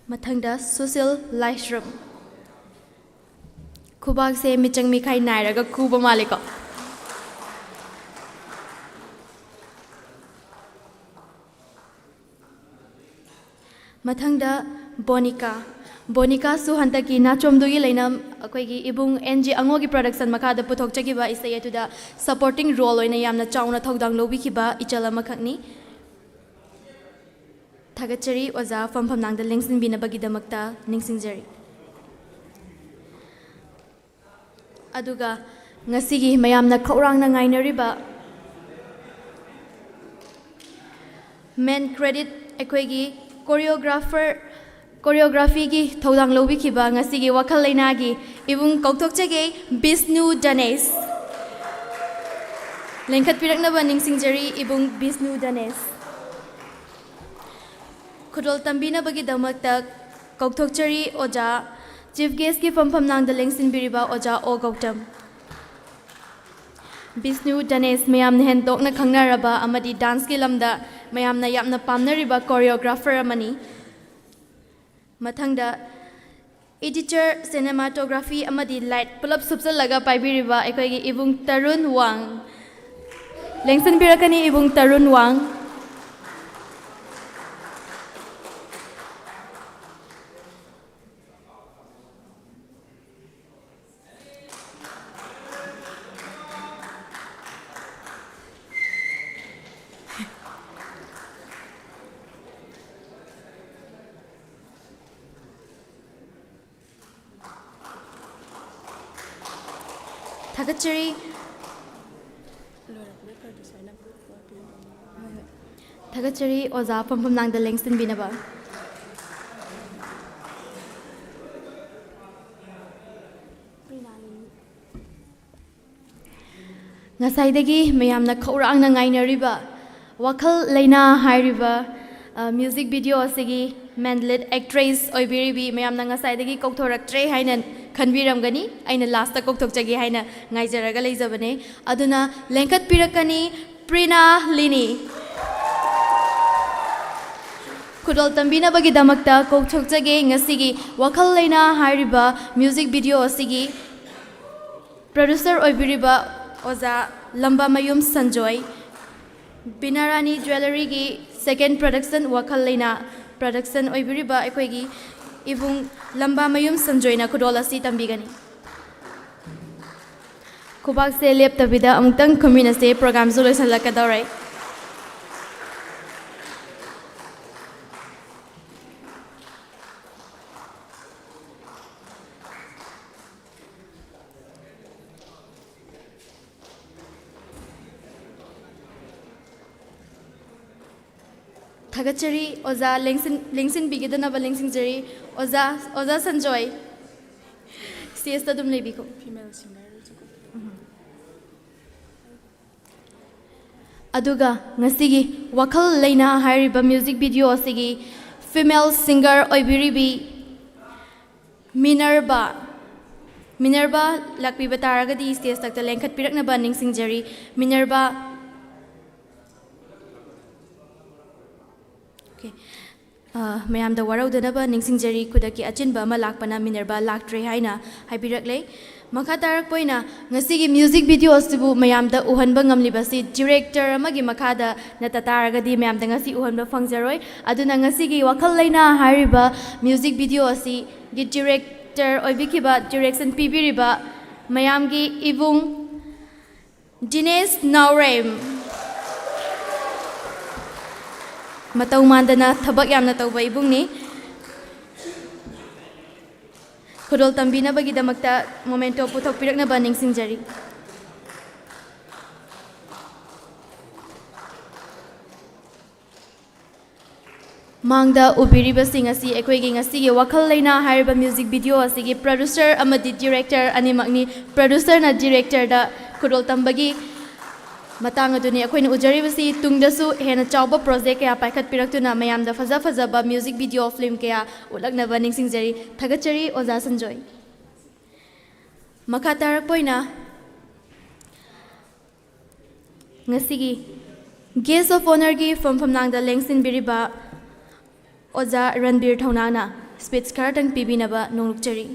Mathangda Susil Laishram Kubag se Michang Mikai Nairaga Kuba Maliko Mathangda Bonika Su Hantaki Nachom Dugi Lainam Akwagi Ibung NG Angogi production Makada Putok Chagiba Isaya to the supporting role in a Yamna Chauna Togdang Lobikiba Ichala Makakni ꯊꯥꯒꯠꯆꯔꯤ ꯑꯣꯖꯥ ꯐꯝꯐꯝꯅꯥꯡꯗ ꯂꯦꯡꯁꯤꯟꯕꯤꯅꯕꯒꯤꯗꯃꯛꯇ ꯅꯤꯡꯁꯤꯡꯖꯔꯤ ꯑꯗꯨꯒ ꯉꯁꯤꯒꯤ ꯃꯌꯥꯝꯅ ꯈꯧꯔꯥꯡꯅ ꯉꯥꯏꯅꯔꯤꯕ ꯃꯦꯟ credit ꯑꯩꯈꯣꯏꯒꯤ ꯀꯣꯔꯤꯌꯣꯒ꯭ꯔꯥꯐꯤꯒꯤ ꯊꯧꯗꯥꯡ ꯂꯧꯕꯤꯈꯤꯕ ꯉꯁꯤꯒꯤ ꯋꯥꯈꯜ ꯂꯩꯅꯥꯒꯤ ꯏꯕꯨꯡ ꯀꯧꯊꯣꯛꯆꯒꯦ ꯕꯤꯁꯅꯨ ꯗꯅꯦꯁ ꯂꯦꯡꯈꯠꯄꯤꯔꯛꯅꯕ ꯅꯤꯡꯁꯤꯡꯖꯔꯤ ꯏꯕꯨꯡ ꯕꯤꯁꯅꯨ ꯗꯅꯦꯁ ꯈꯨꯗꯣꯜ ꯇꯝꯕꯤꯅꯕꯒꯤꯗꯃꯛꯇ ꯀꯧꯊꯣꯛꯆꯔꯤ ꯑꯣꯖꯥ ꯆꯤꯐ ꯒꯦꯁꯀꯤ ꯐꯝꯐꯝꯅꯥꯡꯗ ꯂꯦꯡꯁꯤꯟꯕꯤꯔꯤꯕ ꯑꯣꯖꯥ ꯑꯣ ꯒꯧꯇꯝ ꯕꯤꯁꯅꯨ ꯗꯅꯦꯁ ꯃꯌꯥꯝꯅ ꯍꯦꯟꯗꯣꯛꯅ ꯈꯪꯅꯔꯕ ꯑꯃꯗꯤ ꯗꯥꯟꯁꯀꯤ ꯂꯝꯗ ꯃꯌꯥꯝꯅ ꯌꯥꯝꯅ ꯄꯥꯝꯅꯔꯤꯕ ꯀꯣꯔꯤꯌꯣꯒ꯭ꯔꯥꯐꯔ ꯑꯃꯅꯤ ꯃꯊꯪꯗ ꯏꯗꯤꯇꯔ ꯁꯤꯅꯦꯃꯥꯇꯣꯒ꯭ꯔꯥꯐꯤ ꯑꯃꯗꯤ ꯂꯥꯏꯠ ꯄꯨꯂꯞ ꯁꯨꯞꯆꯜꯂꯒ ꯄꯥꯏꯕꯤꯔꯤꯕ ꯑꯩꯈꯣꯏꯒꯤ ꯏꯕꯨꯡ ꯇꯔꯨꯟ ꯋꯥꯡ ꯂꯦꯡꯁꯤꯟꯕꯤꯔꯛꯀꯅꯤ ꯏꯕꯨꯡ ꯇꯔꯨꯟ ꯋꯥꯡ ꯊꯥꯒꯠꯆꯔꯤ ꯊꯥꯒꯠꯆꯔꯤ ꯑꯣꯖꯥ ꯐꯝꯐꯝꯅꯥꯡꯗ ꯂꯦꯡꯁꯤꯟꯕꯤꯅꯕ ꯉꯁꯥꯏꯗꯒꯤ ꯃꯌꯥꯝꯅ ꯈꯧꯔꯥꯡꯅ ꯉꯥꯏꯅꯔꯤꯕ ꯋꯥꯈꯜ ꯂꯩꯅꯥ ꯍꯥꯏꯔꯤꯕ ꯃ꯭ꯌꯨꯖꯤꯛ ꯚꯤꯗꯤꯑꯣ ꯑꯁꯤꯒꯤ ꯃꯦꯟ ꯂꯤꯗ ꯑꯦꯛꯇ꯭ꯔꯦꯁ ꯑꯣꯏꯕꯤꯔꯤꯕꯤ ꯃꯌꯥꯝꯅ ꯉꯁꯥꯏꯗꯒꯤ ꯀꯧꯊꯣꯔꯛꯇ꯭ꯔꯦ ꯍꯥꯏꯅ ꯈꯟꯕꯤꯔꯝꯒꯅꯤ ꯑꯩꯅ ꯂꯥꯁꯇ ꯀꯧꯊꯣꯛꯆꯒꯦ ꯍꯥꯏꯅ ꯉꯥꯏꯖꯔꯒ ꯂꯩꯖꯕꯅꯦ ꯑꯗꯨꯅ ꯂꯦꯡꯈꯠꯄꯤꯔꯛꯀꯅꯤ ꯄ꯭ꯔꯤꯅꯥ ꯂꯤꯅꯤ ꯈꯨꯗꯣꯜ ꯇꯝꯕꯤꯅꯕꯒꯤꯗꯃꯛꯇ ꯀꯧꯊꯣꯛꯆꯒꯦ ꯉꯁꯤꯒꯤ ꯋꯥꯈꯜ ꯂꯩꯅꯥ ꯍꯥꯏꯔꯤꯕ ꯃ꯭ꯌꯨꯖꯤꯛ ꯚꯤꯗꯤꯑꯣ ꯑꯁꯤꯒꯤ ꯄ꯭ꯔꯣꯗ꯭ꯌꯨꯁꯔ ꯑꯣꯏꯕꯤꯔꯤꯕ ꯑꯣꯖꯥ ꯂꯝꯕꯥꯃꯌꯨꯝ ꯁꯟꯖꯣꯏ ꯕꯤꯅꯥꯔꯥꯅꯤ ꯖ꯭ꯋꯦꯂꯔꯤꯒꯤ ꯁꯦꯀꯦꯟ ꯄ꯭ꯔꯗꯛꯁꯟ ꯋꯥꯈꯜ ꯂꯩꯅꯥ ꯄ꯭ꯔꯗꯛꯁꯟ ꯑꯣꯏꯕꯤꯔꯤꯕ ꯑꯩꯈꯣꯏꯒꯤ ꯏꯕꯨꯡ ꯂꯝꯕꯥꯃꯌꯨꯝ ꯁꯟꯖꯣꯏꯅ ꯈꯨꯗꯣꯜ ꯑꯁꯤ ꯇꯝꯕꯤꯒꯅꯤ ꯈꯨꯕꯥꯛꯁꯦ ꯂꯦꯞꯇꯕꯤꯗ ꯑꯃꯨꯛꯇꯪ ꯈꯨꯝꯃꯤꯟꯅꯁꯦ ꯄ꯭ꯔꯣꯒ꯭ꯔꯥꯝꯁꯨ ꯂꯣꯏꯁꯤꯜꯂꯛꯀꯗꯧꯔꯦ ꯊꯥꯒꯠꯆꯔꯤ ꯑꯣꯖꯥ ꯂꯦꯡꯁꯤꯟꯕꯤꯒꯗꯅꯕ ꯂꯦꯡꯁꯤꯟꯖꯔꯤ ꯑꯣꯖꯥ ꯁꯟꯖꯣꯏ ꯁ꯭ꯇꯦꯖꯇ ꯑꯗꯨꯝ ꯂꯩꯕꯤꯈꯣ ꯑꯗꯨꯒ ꯉꯁꯤꯒꯤ ꯋꯥꯈꯜ ꯂꯩꯅꯥ ꯍꯥꯏꯔꯤꯕ ꯃ꯭ꯌꯨꯖꯤꯛ ꯚꯤꯗꯤꯑꯣ ꯑꯁꯤꯒꯤ ꯐꯤꯃꯦꯜ ꯁꯤꯡꯒꯔ ꯑꯣꯏꯕꯤꯔꯤꯕꯤ ꯃꯤꯅꯔꯕꯥ ꯂꯥꯛꯄꯤꯕ ꯇꯥꯔꯒꯗꯤ ꯁ꯭ꯇꯦꯖꯇ ꯂꯦꯡꯈꯠꯄꯤꯔꯛꯅꯕ ꯅꯤꯡꯁꯤꯡꯖꯔꯤ ꯃꯤꯅꯔꯕꯥ ꯃꯌꯥꯝꯗ ꯋꯥꯔꯧꯗꯅꯕ ꯅꯤꯡꯁꯤꯡꯖꯔꯤ ꯈꯨꯗꯛꯀꯤ ꯑꯆꯤꯟꯕ ꯑꯃ ꯂꯥꯛꯄꯅ ꯃꯤꯅꯔꯕꯥ ꯂꯥꯛꯇ꯭ꯔꯦ ꯍꯥꯏꯅ ꯍꯥꯏꯕꯤꯔꯛꯂꯦ ꯃꯈꯥ ꯇꯥꯔꯛꯄ ꯑꯣꯏꯅ ꯉꯁꯤꯒꯤ ꯃ꯭ꯌꯨꯖꯤꯛ ꯚꯤꯗꯤꯑꯣ ꯑꯁꯤꯕꯨ ꯃꯌꯥꯝꯗ ꯎꯍꯟꯕ ꯉꯝꯂꯤꯕꯁꯤ ꯗꯤꯔꯦꯛꯇꯔ ꯑꯃꯒꯤ ꯃꯈꯥꯗ ꯅꯠꯇ ꯇꯥꯔꯒꯗꯤ ꯃꯌꯥꯝꯗ ꯉꯁꯤ ꯎꯍꯟꯕ ꯐꯪꯖꯔꯣꯏ ꯑꯗꯨꯅ ꯉꯁꯤꯒꯤ ꯋꯥꯈꯜ ꯂꯩꯅꯥ ꯍꯥꯏꯔꯤꯕ ꯃ꯭ꯌꯨꯖꯤꯛ ꯚꯤꯗꯤꯑꯣ ꯑꯁꯤꯒꯤ ꯗꯤꯔꯦꯛꯇꯔ ꯑꯣꯏꯕꯤꯈꯤꯕ ꯗꯤꯔꯦꯛꯁꯟ ꯄꯤꯕꯤꯔꯤꯕ ꯃꯌꯥꯝꯒꯤ ꯏꯕꯨꯡ ꯗꯤꯅꯦꯁ ꯅꯥꯎꯔꯦꯝ ꯃꯇꯧ ꯃꯥꯟꯗꯅ ꯊꯕꯛ ꯌꯥꯝꯅ ꯇꯧꯕ ꯏꯕꯨꯡꯅꯤ ꯈꯨꯗꯣꯜ ꯇꯝꯕꯤꯅꯕꯒꯤꯗꯃꯛꯇ ꯃꯣꯃꯦꯟꯇꯣ ꯄꯨꯊꯣꯛꯄꯤꯔꯛꯅꯕ ꯅꯤꯡꯁꯤꯡꯖꯔꯤ ꯃꯥꯡꯗ ꯎꯕꯤꯔꯤꯕꯁꯤꯡ ꯑꯁꯤ ꯑꯩꯈꯣꯏꯒꯤ ꯉꯁꯤꯒꯤ ꯋꯥꯈꯜ ꯂꯩꯅꯥ ꯍꯥꯏꯔꯤꯕ ꯃ꯭ꯌꯨꯖꯤꯛ ꯚꯤꯗꯤꯑꯣ ꯑꯁꯤꯒꯤ ꯄ꯭ꯔꯣꯗ꯭ꯌꯨꯁꯔ ꯑꯃꯗꯤ ꯗꯤꯔꯦꯛꯇꯔ ꯑꯅꯤꯃꯛꯅꯤ ꯄ꯭ꯔꯣꯗ꯭ꯌꯨꯁꯔꯅ ꯗꯤꯔꯦꯛꯇꯔꯗ ꯈꯨꯗꯣꯜ ꯇꯝꯕꯒꯤ ꯃꯇꯥꯡ ꯑꯗꯨꯅꯤ ꯑꯩꯈꯣꯏꯅ ꯎꯖꯔꯤꯕꯁꯤ ꯇꯨꯡꯗꯁꯨ ꯍꯦꯟꯅ ꯆꯥꯎꯕ ꯄ꯭ꯔꯣꯖꯦꯛ ꯀꯌꯥ ꯄꯥꯏꯈꯠꯄꯤꯔꯛꯇꯨꯅ ꯃꯌꯥꯝꯗ ꯐꯖ ꯐꯖꯕ ꯃ꯭ꯌꯨꯖꯤꯛ ꯚꯤꯗꯤꯑꯣ ꯐꯤल्म ꯀꯌꯥ ꯎꯠꯂꯛꯅꯕ ꯅꯤꯡꯁꯤꯡꯖꯔꯤ ꯊꯥꯒꯠꯆꯔꯤ ꯑꯣꯖꯥ ꯁꯟꯖꯣꯏ ꯃꯈꯥ ꯇꯥꯔꯛꯄ ꯑꯣꯏꯅ ꯉꯁꯤꯒꯤ ꯒꯦꯁ ꯑꯣꯐ ꯑꯣꯅꯔꯒꯤ ꯐꯝꯐꯝꯅꯥꯡꯗ ꯂꯦꯡꯁꯤꯟꯕꯤꯔꯤꯕ ꯑꯣꯖꯥ ꯔꯟꯕꯤꯔ ꯊꯧꯅꯥꯅ ꯁ꯭ꯄꯤꯆ ꯈꯔꯇꯪ ꯄꯤꯕꯤꯅꯕ ꯅꯣꯡꯂꯨꯛꯆꯔꯤ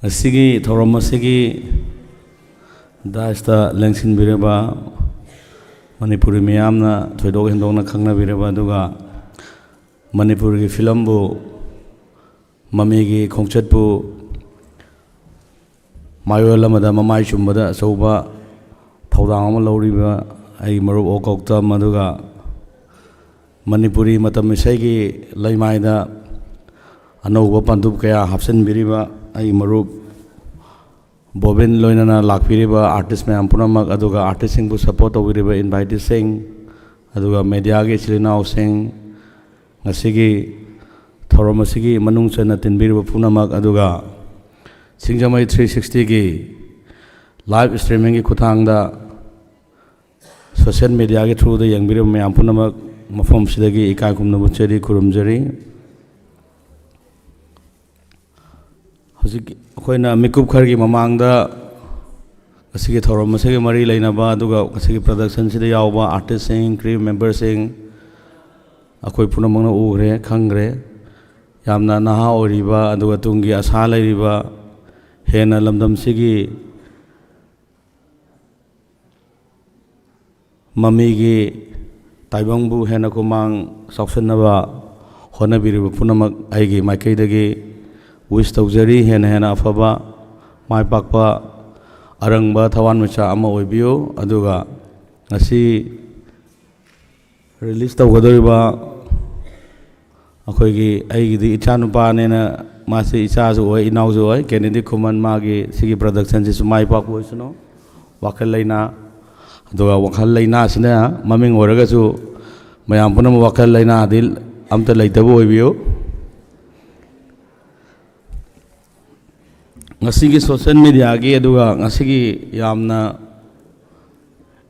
ꯉꯁꯤꯒꯤ ꯊꯧꯔꯝ ꯑꯁꯤꯒꯤ Daista Lengsin Bireba Manipuri Miyamna Thoidok Hindona Khangna Bireba Duga Manipuri Filambu Mamigi Kongchatpu Mayola Mada Mamai Chumbada Soba Taudama Loriba Ai Maru Okokta Maduga Manipuri Matamisegi Laimaida Anoba Pantup Kaya Hapsen Biriba Ai Maru Bobin Loinana Lakpiriba artist Mayam Punamak Aduga artist Singh support Oviriba invite Singh Aduga Mediagi Chilina Singh Nasigi Thoromasigi Manung Sana Tinbiriba Punamak Aduga Singjamai 360 gi live streaming gi Kuthangda social media gi through the Yangbiriba Mayam Punamak Mafom Sidagi Ikai Kumnabu Cheri Kurumjari अखोइना मिकुप खरगी ममांगदा असिगे थौरम मसेगे मरी लेनाबा दुगा असिगे production सिदे यावबा artist सिंग crew member सिंग अखोइ पुनमंगना उग्रे खंग्रे यामना नहा ओरिबा दुगा तुंगी आशा लेरिबा हेना लमदम सिगी ममीगी ताइबंगबु हेना कुमांग सौसनबा होनबिरिबा पुनमक आइगी माइकैदगी wish tawjari hena afaba mai pakpa arangba thawan macha ama oibiyo aduga ngasi release tawgadoriba akoigi aigidi icha nupa nena masi icha ju oi inau ju oi Kennedy Khuman magi sigi production ji mai pakpo isuno wakal laina aduga wakal laina sina maming oraga ju mayam punam wakal laina adil amta laitabo oibiyo ngasigi social media gi aduga ngasigi yamna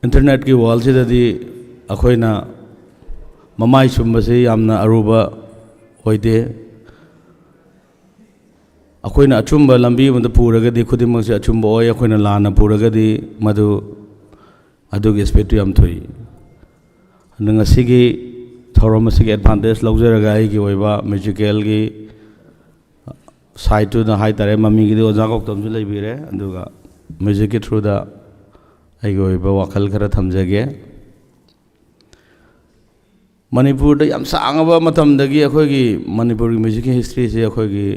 internet ki wall sidadi akhoina mamai sumbase yamna aruba hoide akhoina achumba lambi munda puragadi khudimang se achumba oi akhoina lana puragadi madu adugi aspect yam thoi ngasigi thoromasigi advantage laujaraga ai gi oiba musical gi side to the high tare mami gi oja kok tom ju leibire aduga music ki through the ai go ba wakal khara thamjage Manipur da yam sangaba matam dagi akhoi gi Manipur gi music history se akhoi gi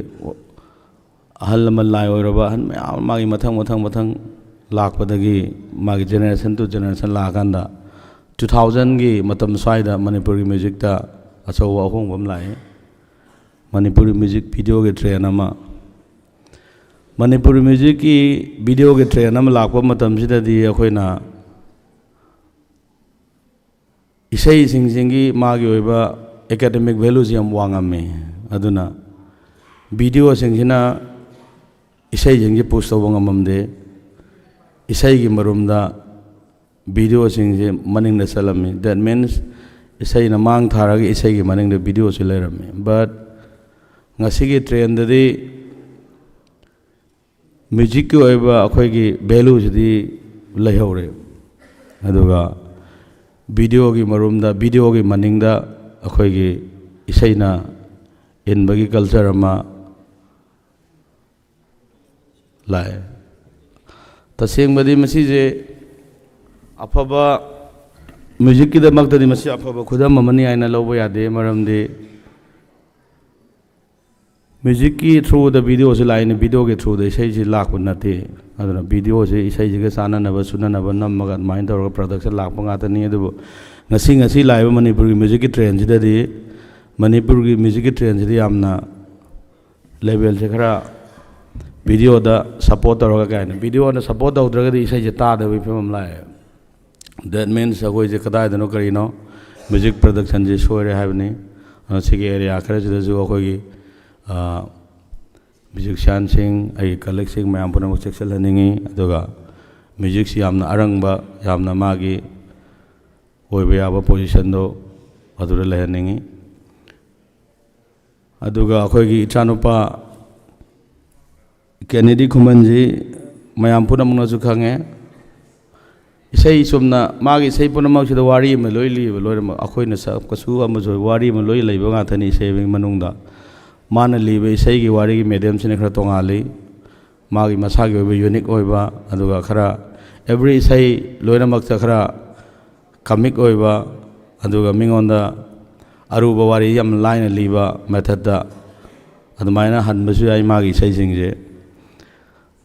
ahal mal lai oiraba han magi mathang lakpadagi magi generation to generation la kanda 2000 gi matam swaida Manipur gi music ta achawa hong bam lai Manipuri music video ke trend ama Manipuri music ki video ke trend ama lakpa matam sida di akhoina isai sing magi oiba academic values yam wangame aduna video singina isai jingi post wangamamde isai gi marumda video singje maning na salami that means isai na mang tharaga isai gi maning de video se lerame but ngasigi trend dadi music ki oiba akhoi gi values di lehore aduga video gi marumda video gi maningda akhoi gi isaina inbagi culture ama lai taseng badi masi je afaba music ki da magdadi masi afaba khudam amani aina lobo yade maramde music ki through the video se line video ke through the isai ji lak nate aduna video se isai ji ga sana na ba suna na ba nam maga mind or production lak pa ngata ni adu ngasi live Manipur ki music ki trend ji di Manipur ki music ki trend ji amna level se khara video da support or ga na video na support da udra ga di isai ji ta da bi film lai that means agoi je kada da no kari no music production ji show re have ni sigi area khara ji da ju agoi gi musician sing ai colleague sing mayam puna section haningi aduga music si yamna arangba yamna magi oibe aba position do adura lehaningi aduga akhoi gi ichanupa Kennedy Khuman ji mayam puna muna ju khange isai somna magi sei puna mak sida wari ma loi li loi ma akhoi na sa kasu ama jo wari ma loi leiba nga thani saving manungda Mana libe isai gi wari gi medium sine khara tongali magi masagi oiba unique oiba aduga khara every isai loinamak khara comic oiba aduga mingonda aruba wari yam line liba method da adumaina hanbasu ai magi isai singje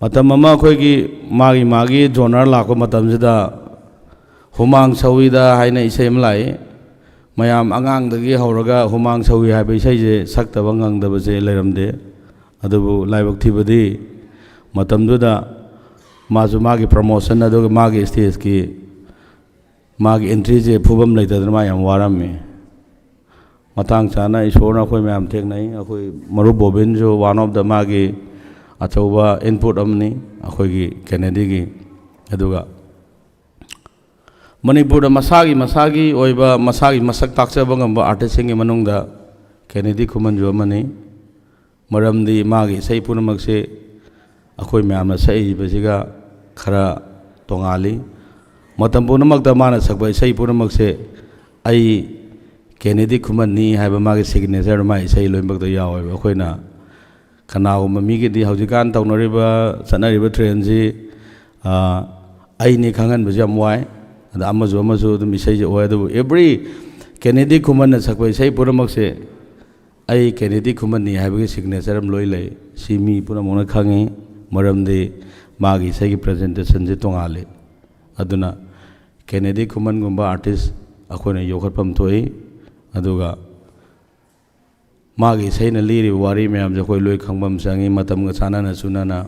matam mama khoi gi magi genre la ko matam sida humang sawida haina isai am lai mayam angang dagi hauraga humang sawi ha bai sai je sakta bangang da je leramde adubu laibak thibadi matam duda mazu magi promotion aduga magi stage ki magi entry je phubam leitadna ma yam warame matang chana isorna khoi mayam theknai akhoi maru bobin jo one of the magi achoba input amni akhoi gi Kennedy gi aduga Manipur masagi oiba masagi masak taksa bangamba artist singi manungda Kennedy Kuman jo mani maramdi magi sai punamak se akhoi mayamna sai basiga khara tongali matam punamak da mana sakbai sai punamak se ai Kennedy Kuman ni haiba magi signature mai sai loimbak da yaw oiba akhoina kanaw mami gi di haujikan tawnariba sanariba trend ji ai ni khangan bajam wai ada amazu dum isai je oya du every Kennedy Kuman na sakbai sai punamak se ai Kennedy Kuman ni haiba signature am loi lai simi punamona khangi maramde magi sai gi presentation je tongale aduna Kennedy Kuman gumba artist akhona yokhatpam thoi aduga magi sai na liri wari mayam je khoi loi khangbam sangi matam ga chana na sunana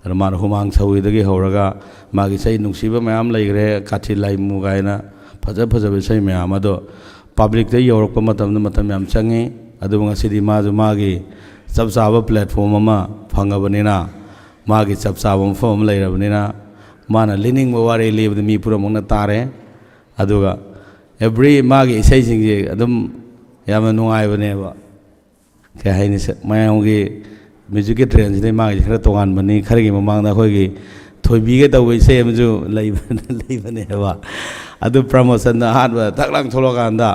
man humang sawi dagi hauraga magi sai nungsiba mayam laigre kathi laimu gaina phaja sai mayam ado public dai yorokpa matam yam changi adu ngasidi mazu magi chapchaba platform ama phangabanina magi chapchaba form lairabnina mana leaning wari lebd mi pura mongna tare aduga every magi sai singje adum yamna nungai bane ba ke haini mayam gi music trend dai magi khara tongan bani khargi mamang da khoi gi thoibi ge tawai se amju leibane ba adu promotion da hat ba taklang tholokan da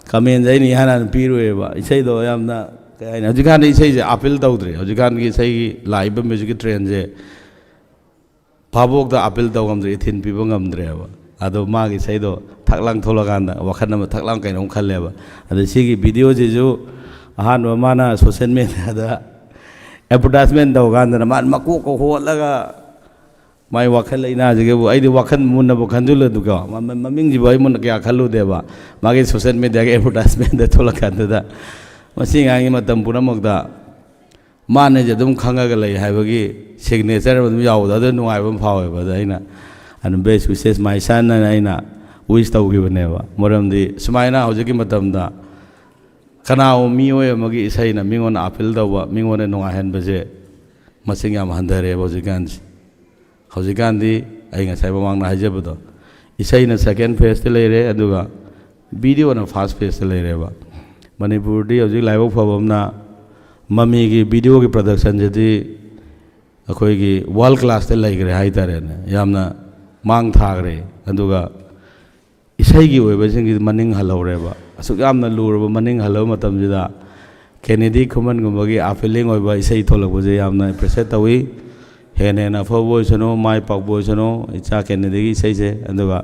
comment jai ni hanan piruwe ba isai do yamna ke haini hojikan isai je appeal tawdre hojikan gi sai live music trend je phabok da appeal tawgamdre ithin pibo ngamdre ba adu magi sai do taklang tholokan da wakhan ma taklang kainom khalle ba adu sigi video je jo ahan mana social media da advertisement da gandana man maku ko holaga mai wakhal ina jige bu aidi wakhan munna bu khanjul duga maming ji bai mun kya khalu deba mage social media ge advertisement da thola kanda da masing angi matam punamak da mane je dum khanga ga lai haibagi signature dum yaw da nungai bam phawe ba da ina and best wishes my son na ina wish taw gi bane ba moram di sumaina hojiki matam da kanao miyoy amagi isai na mingon appeal dawa mingon nunga hen baje masing yam handare hojikan di ai ngasai bamang na haje bodo isai na second phase te leire aduga video na first phase te leire ba Manipur di hoji live phobam na mami gi video gi production je di akhoi gi world class te laigre haitare na yamna mang thagre aduga isai gi oiba sing gi maning halore ba asuk yamna lurba maning halo matam jida Kennedy Kuman gumbagi appealing oiba isai tholak boje yamna appreciate tawi hena foboy sano mai pak boy sano icha Kennedy gi isai je aduga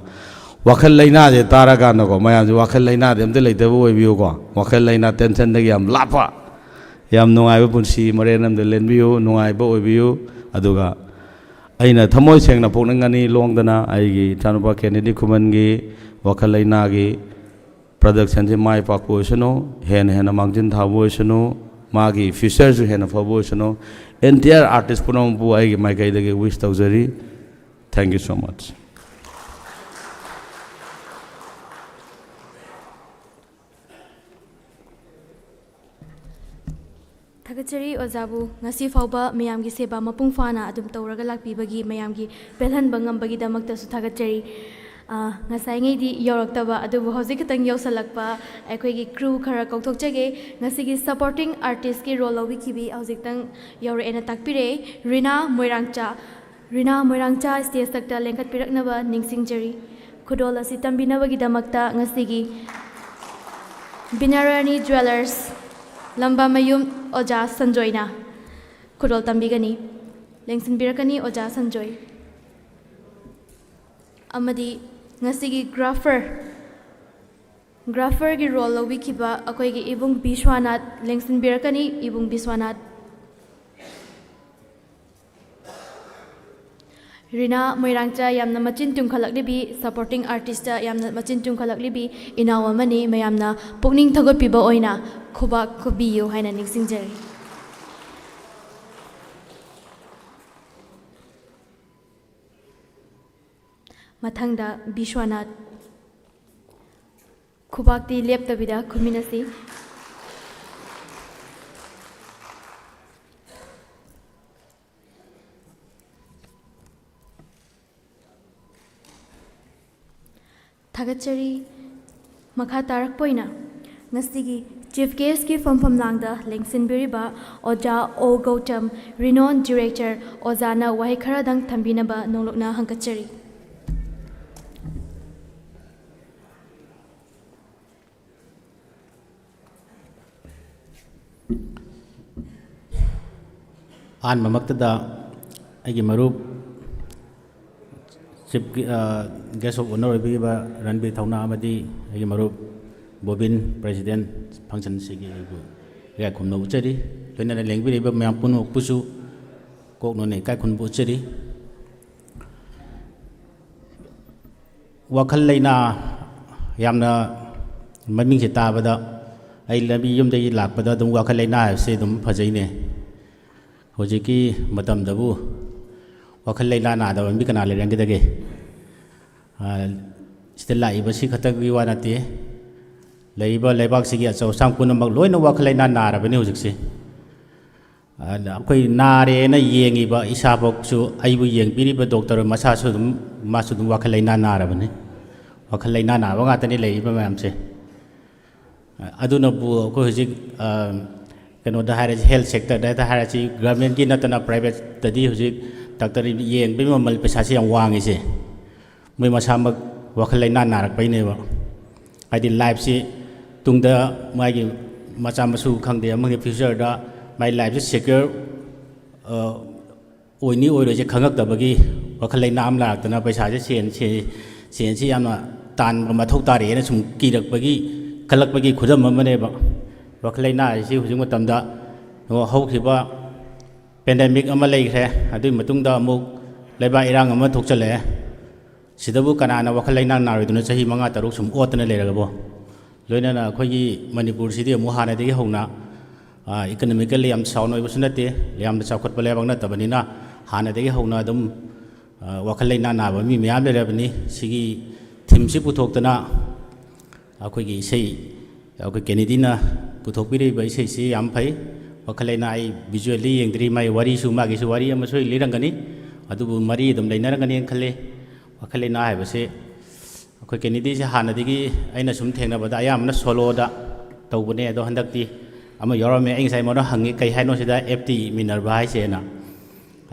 wakhal laina je tara ga na ko mayam je wakhal laina de amte leite bo oibiu ko wakhal laina tension de yam lapa yam nungai ba punsi marenam de lenbiu nungai ba oibiu aduga aina thamoi sengna poknangani longdana aigi tanupa Kennedy Kuman gi wakhal laina gi production je mai pak bo sano hena mangjin tha bo sano magi future ju hena fa bo sano entire artist punam bu aigi mai kai de wish tawjari thank you so much Thagachari Ojabu ngasi fauba mayamgi seba mapung fana adum tawraga lakpibagi mayamgi pelhanba ngambagi damakta su thagachari ngasai ngai di yoraktaba adubu hojik kitang yausalakpa aikhoigi crew khara kauthokchage ngasigi supporting artist ki role lawi kibi hojik tang yaure ena takpire Rina Moirangcha stage takta lengkhat piraknaba ningsingjari khudol asi tambinabagi damakta ngasigi Binarani Jewelers Lamba Mayum Oja Sanjoyna khudol tambigani lengsin birakani Oja Sanjoy amadi ngasigi ग्राफरगी role लौबिखिबा अखोइगी इबुंग बिश्वनाथ लेंसिनबिरकनी इबुंग बिश्वनाथ रीना मोइरांगचा यामना मचिन तुंखलकलिबी supporting artist यामना मचिन तुंखलकलिबी इनाव अमनी मयामना पुकनिंग थगोटपिबा ओइना खुबा खुबियो हाइना निंगसिंगजरी मथंगदा बिश्वनाथ खुबाक्ति लेप्तबिदा खुमिनसी थागतचरी मखा तारकपोइना ngасigi chief guest ki फमफम लांगदा लेंसिनबिरिबा ओजा ओ गौतम रिनोन डायरेक्टर ओजाना वाहि खरादंग थंबिनबा नोलुकना हंकचरी आन ममक्तदा आइगे मरूप चिफ गेस्ट ऑफ ऑनर ओइबिबा रणबीर थौना अमदी आइगे मरूप बोबिन प्रेसिडेंट फंक्शन सिगी गा खुमनो उचरी लोइना लेंबिरिबा मयाम पुनो पुसु कोकनोने काय खुनबु उचरी वखल लेना यामना ममिंग से ताबदा आई लबी युमदगी लाकपदा दुम वखल लेना से दुम फजैने होजिकी मतमदबु वखल लेना नादब मी कना लेरंगदगे सिदा लाइबसी खतगी वानाते लैब लेबाक सिगी अचौ सांग पुनमक लोइना वखल लेना नारबने होजिकसे अखोई नारे ना येंगिबा इसाबकसु आइबु येंगबिरिबा डॉक्टर मसासु दुम मासु दुम वखल लेना नारबने वखल लेना नाबा गातने लैबा मैमसे अदुनबु अखो होजिक कनोदा हारे हेल्थ सेक्टर दा हारे ची गवर्नमेंट की नतना प्राइवेट तदी हुजिक डॉक्टर येंग बे ममल पैसा से वांगी से मै मसामक वखल लेना नारक पैनेबा आदि लाइफ से तुंगदा मागी मचा मसु खंगदे अमगे फ्यूचर दा माई लाइफ से सिक्योर ओइनी ओइरो जे खंगकदबगी वखल लेना आम लाक्तना पैसा से सेन से याना तान मथौ तारेना सुम कीरकबगी खलकबगी खुदम मनेबा वखल लेना से हुजिक मतमदा हौखिबा पेंडेमिक अमा लेख्रे अदुई मतुंगदा अमुक लेबा इरांग अमा थोकचले सिदबु कनाना वखल लेना नारोइदुना चही 5 6 सुम ओतना लेरगबो लोइनाना अखोइगी मणिपुर सिदि अमु हानादगी हौना इकोनॉमिकली याम साउन ओइबसु नते याम चाखोटबा लेबांग नतबनिना हानादगी हौना अदुम वखल लेना नाबा मी मयाम लेरबनि सिगी थीमसि पुथोक्तना अखोइगी इसै अखोइ केनेडीना पुथोकबिरिबा इसैसि याम फै वखल लेना आई विजुअली येंद्री माई वारी सु मागिसु वारी अमसु लिरंगनी अदुबु मरी दम लेनरंगनी खले वखल लेना हाइबसे अखोइ केनेडी से हानादगी आइना सुम थेंगनबदा अयामना सोलोदा तौबने अदो हंदक्ति अमा यौरमे आइ साइ मोना हंगी कै हाइनो सिदा एफटी मिनरबा हाइसेना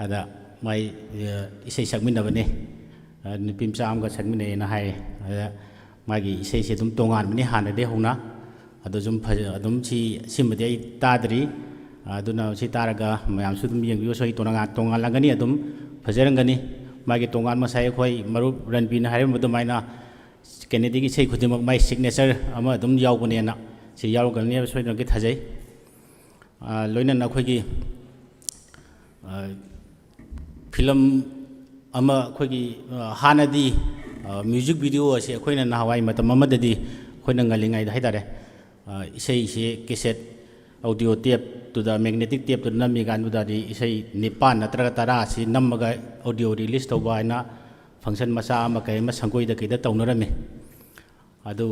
अदा माई इसै सकमिनबने निपिमचा आमगा सकमिनेना हाइ अदा मागी इसै से दुम तोंगान बने हानादे हौना अदो जुम अदुम सिमदे आई तादरी अदुना सि तारगा मयाम सु दुम येंबियो सोइ तोंगान लगनी अदुम फजरंगनी मागी तोंगान मसाइ खोइ मरु रणबीन हाइम मदुमाइना केनेडी की sei खुदिमक माई सिग्नेचर अमा अदुम यावबनेना सि यावगनी सोइनगे थाजै लोइना नखोइगी फिल्म अमा खोइगी हानादी म्यूजिक वीडियो असे खोइना नहावाई मतम अमददी खोइना ngaliङाइ हाइदारे इसै से कैसेट ऑडियो टेप तुदा मैग्नेटिक टेप तुदा नमी गानुदादी इसै 9 नत्रगा 10 सि नमगा ऑडियो रिलीज तौबा आइना फंक्शन मसा अमा कै मा संकोइदा कैदा तौनरमे अदु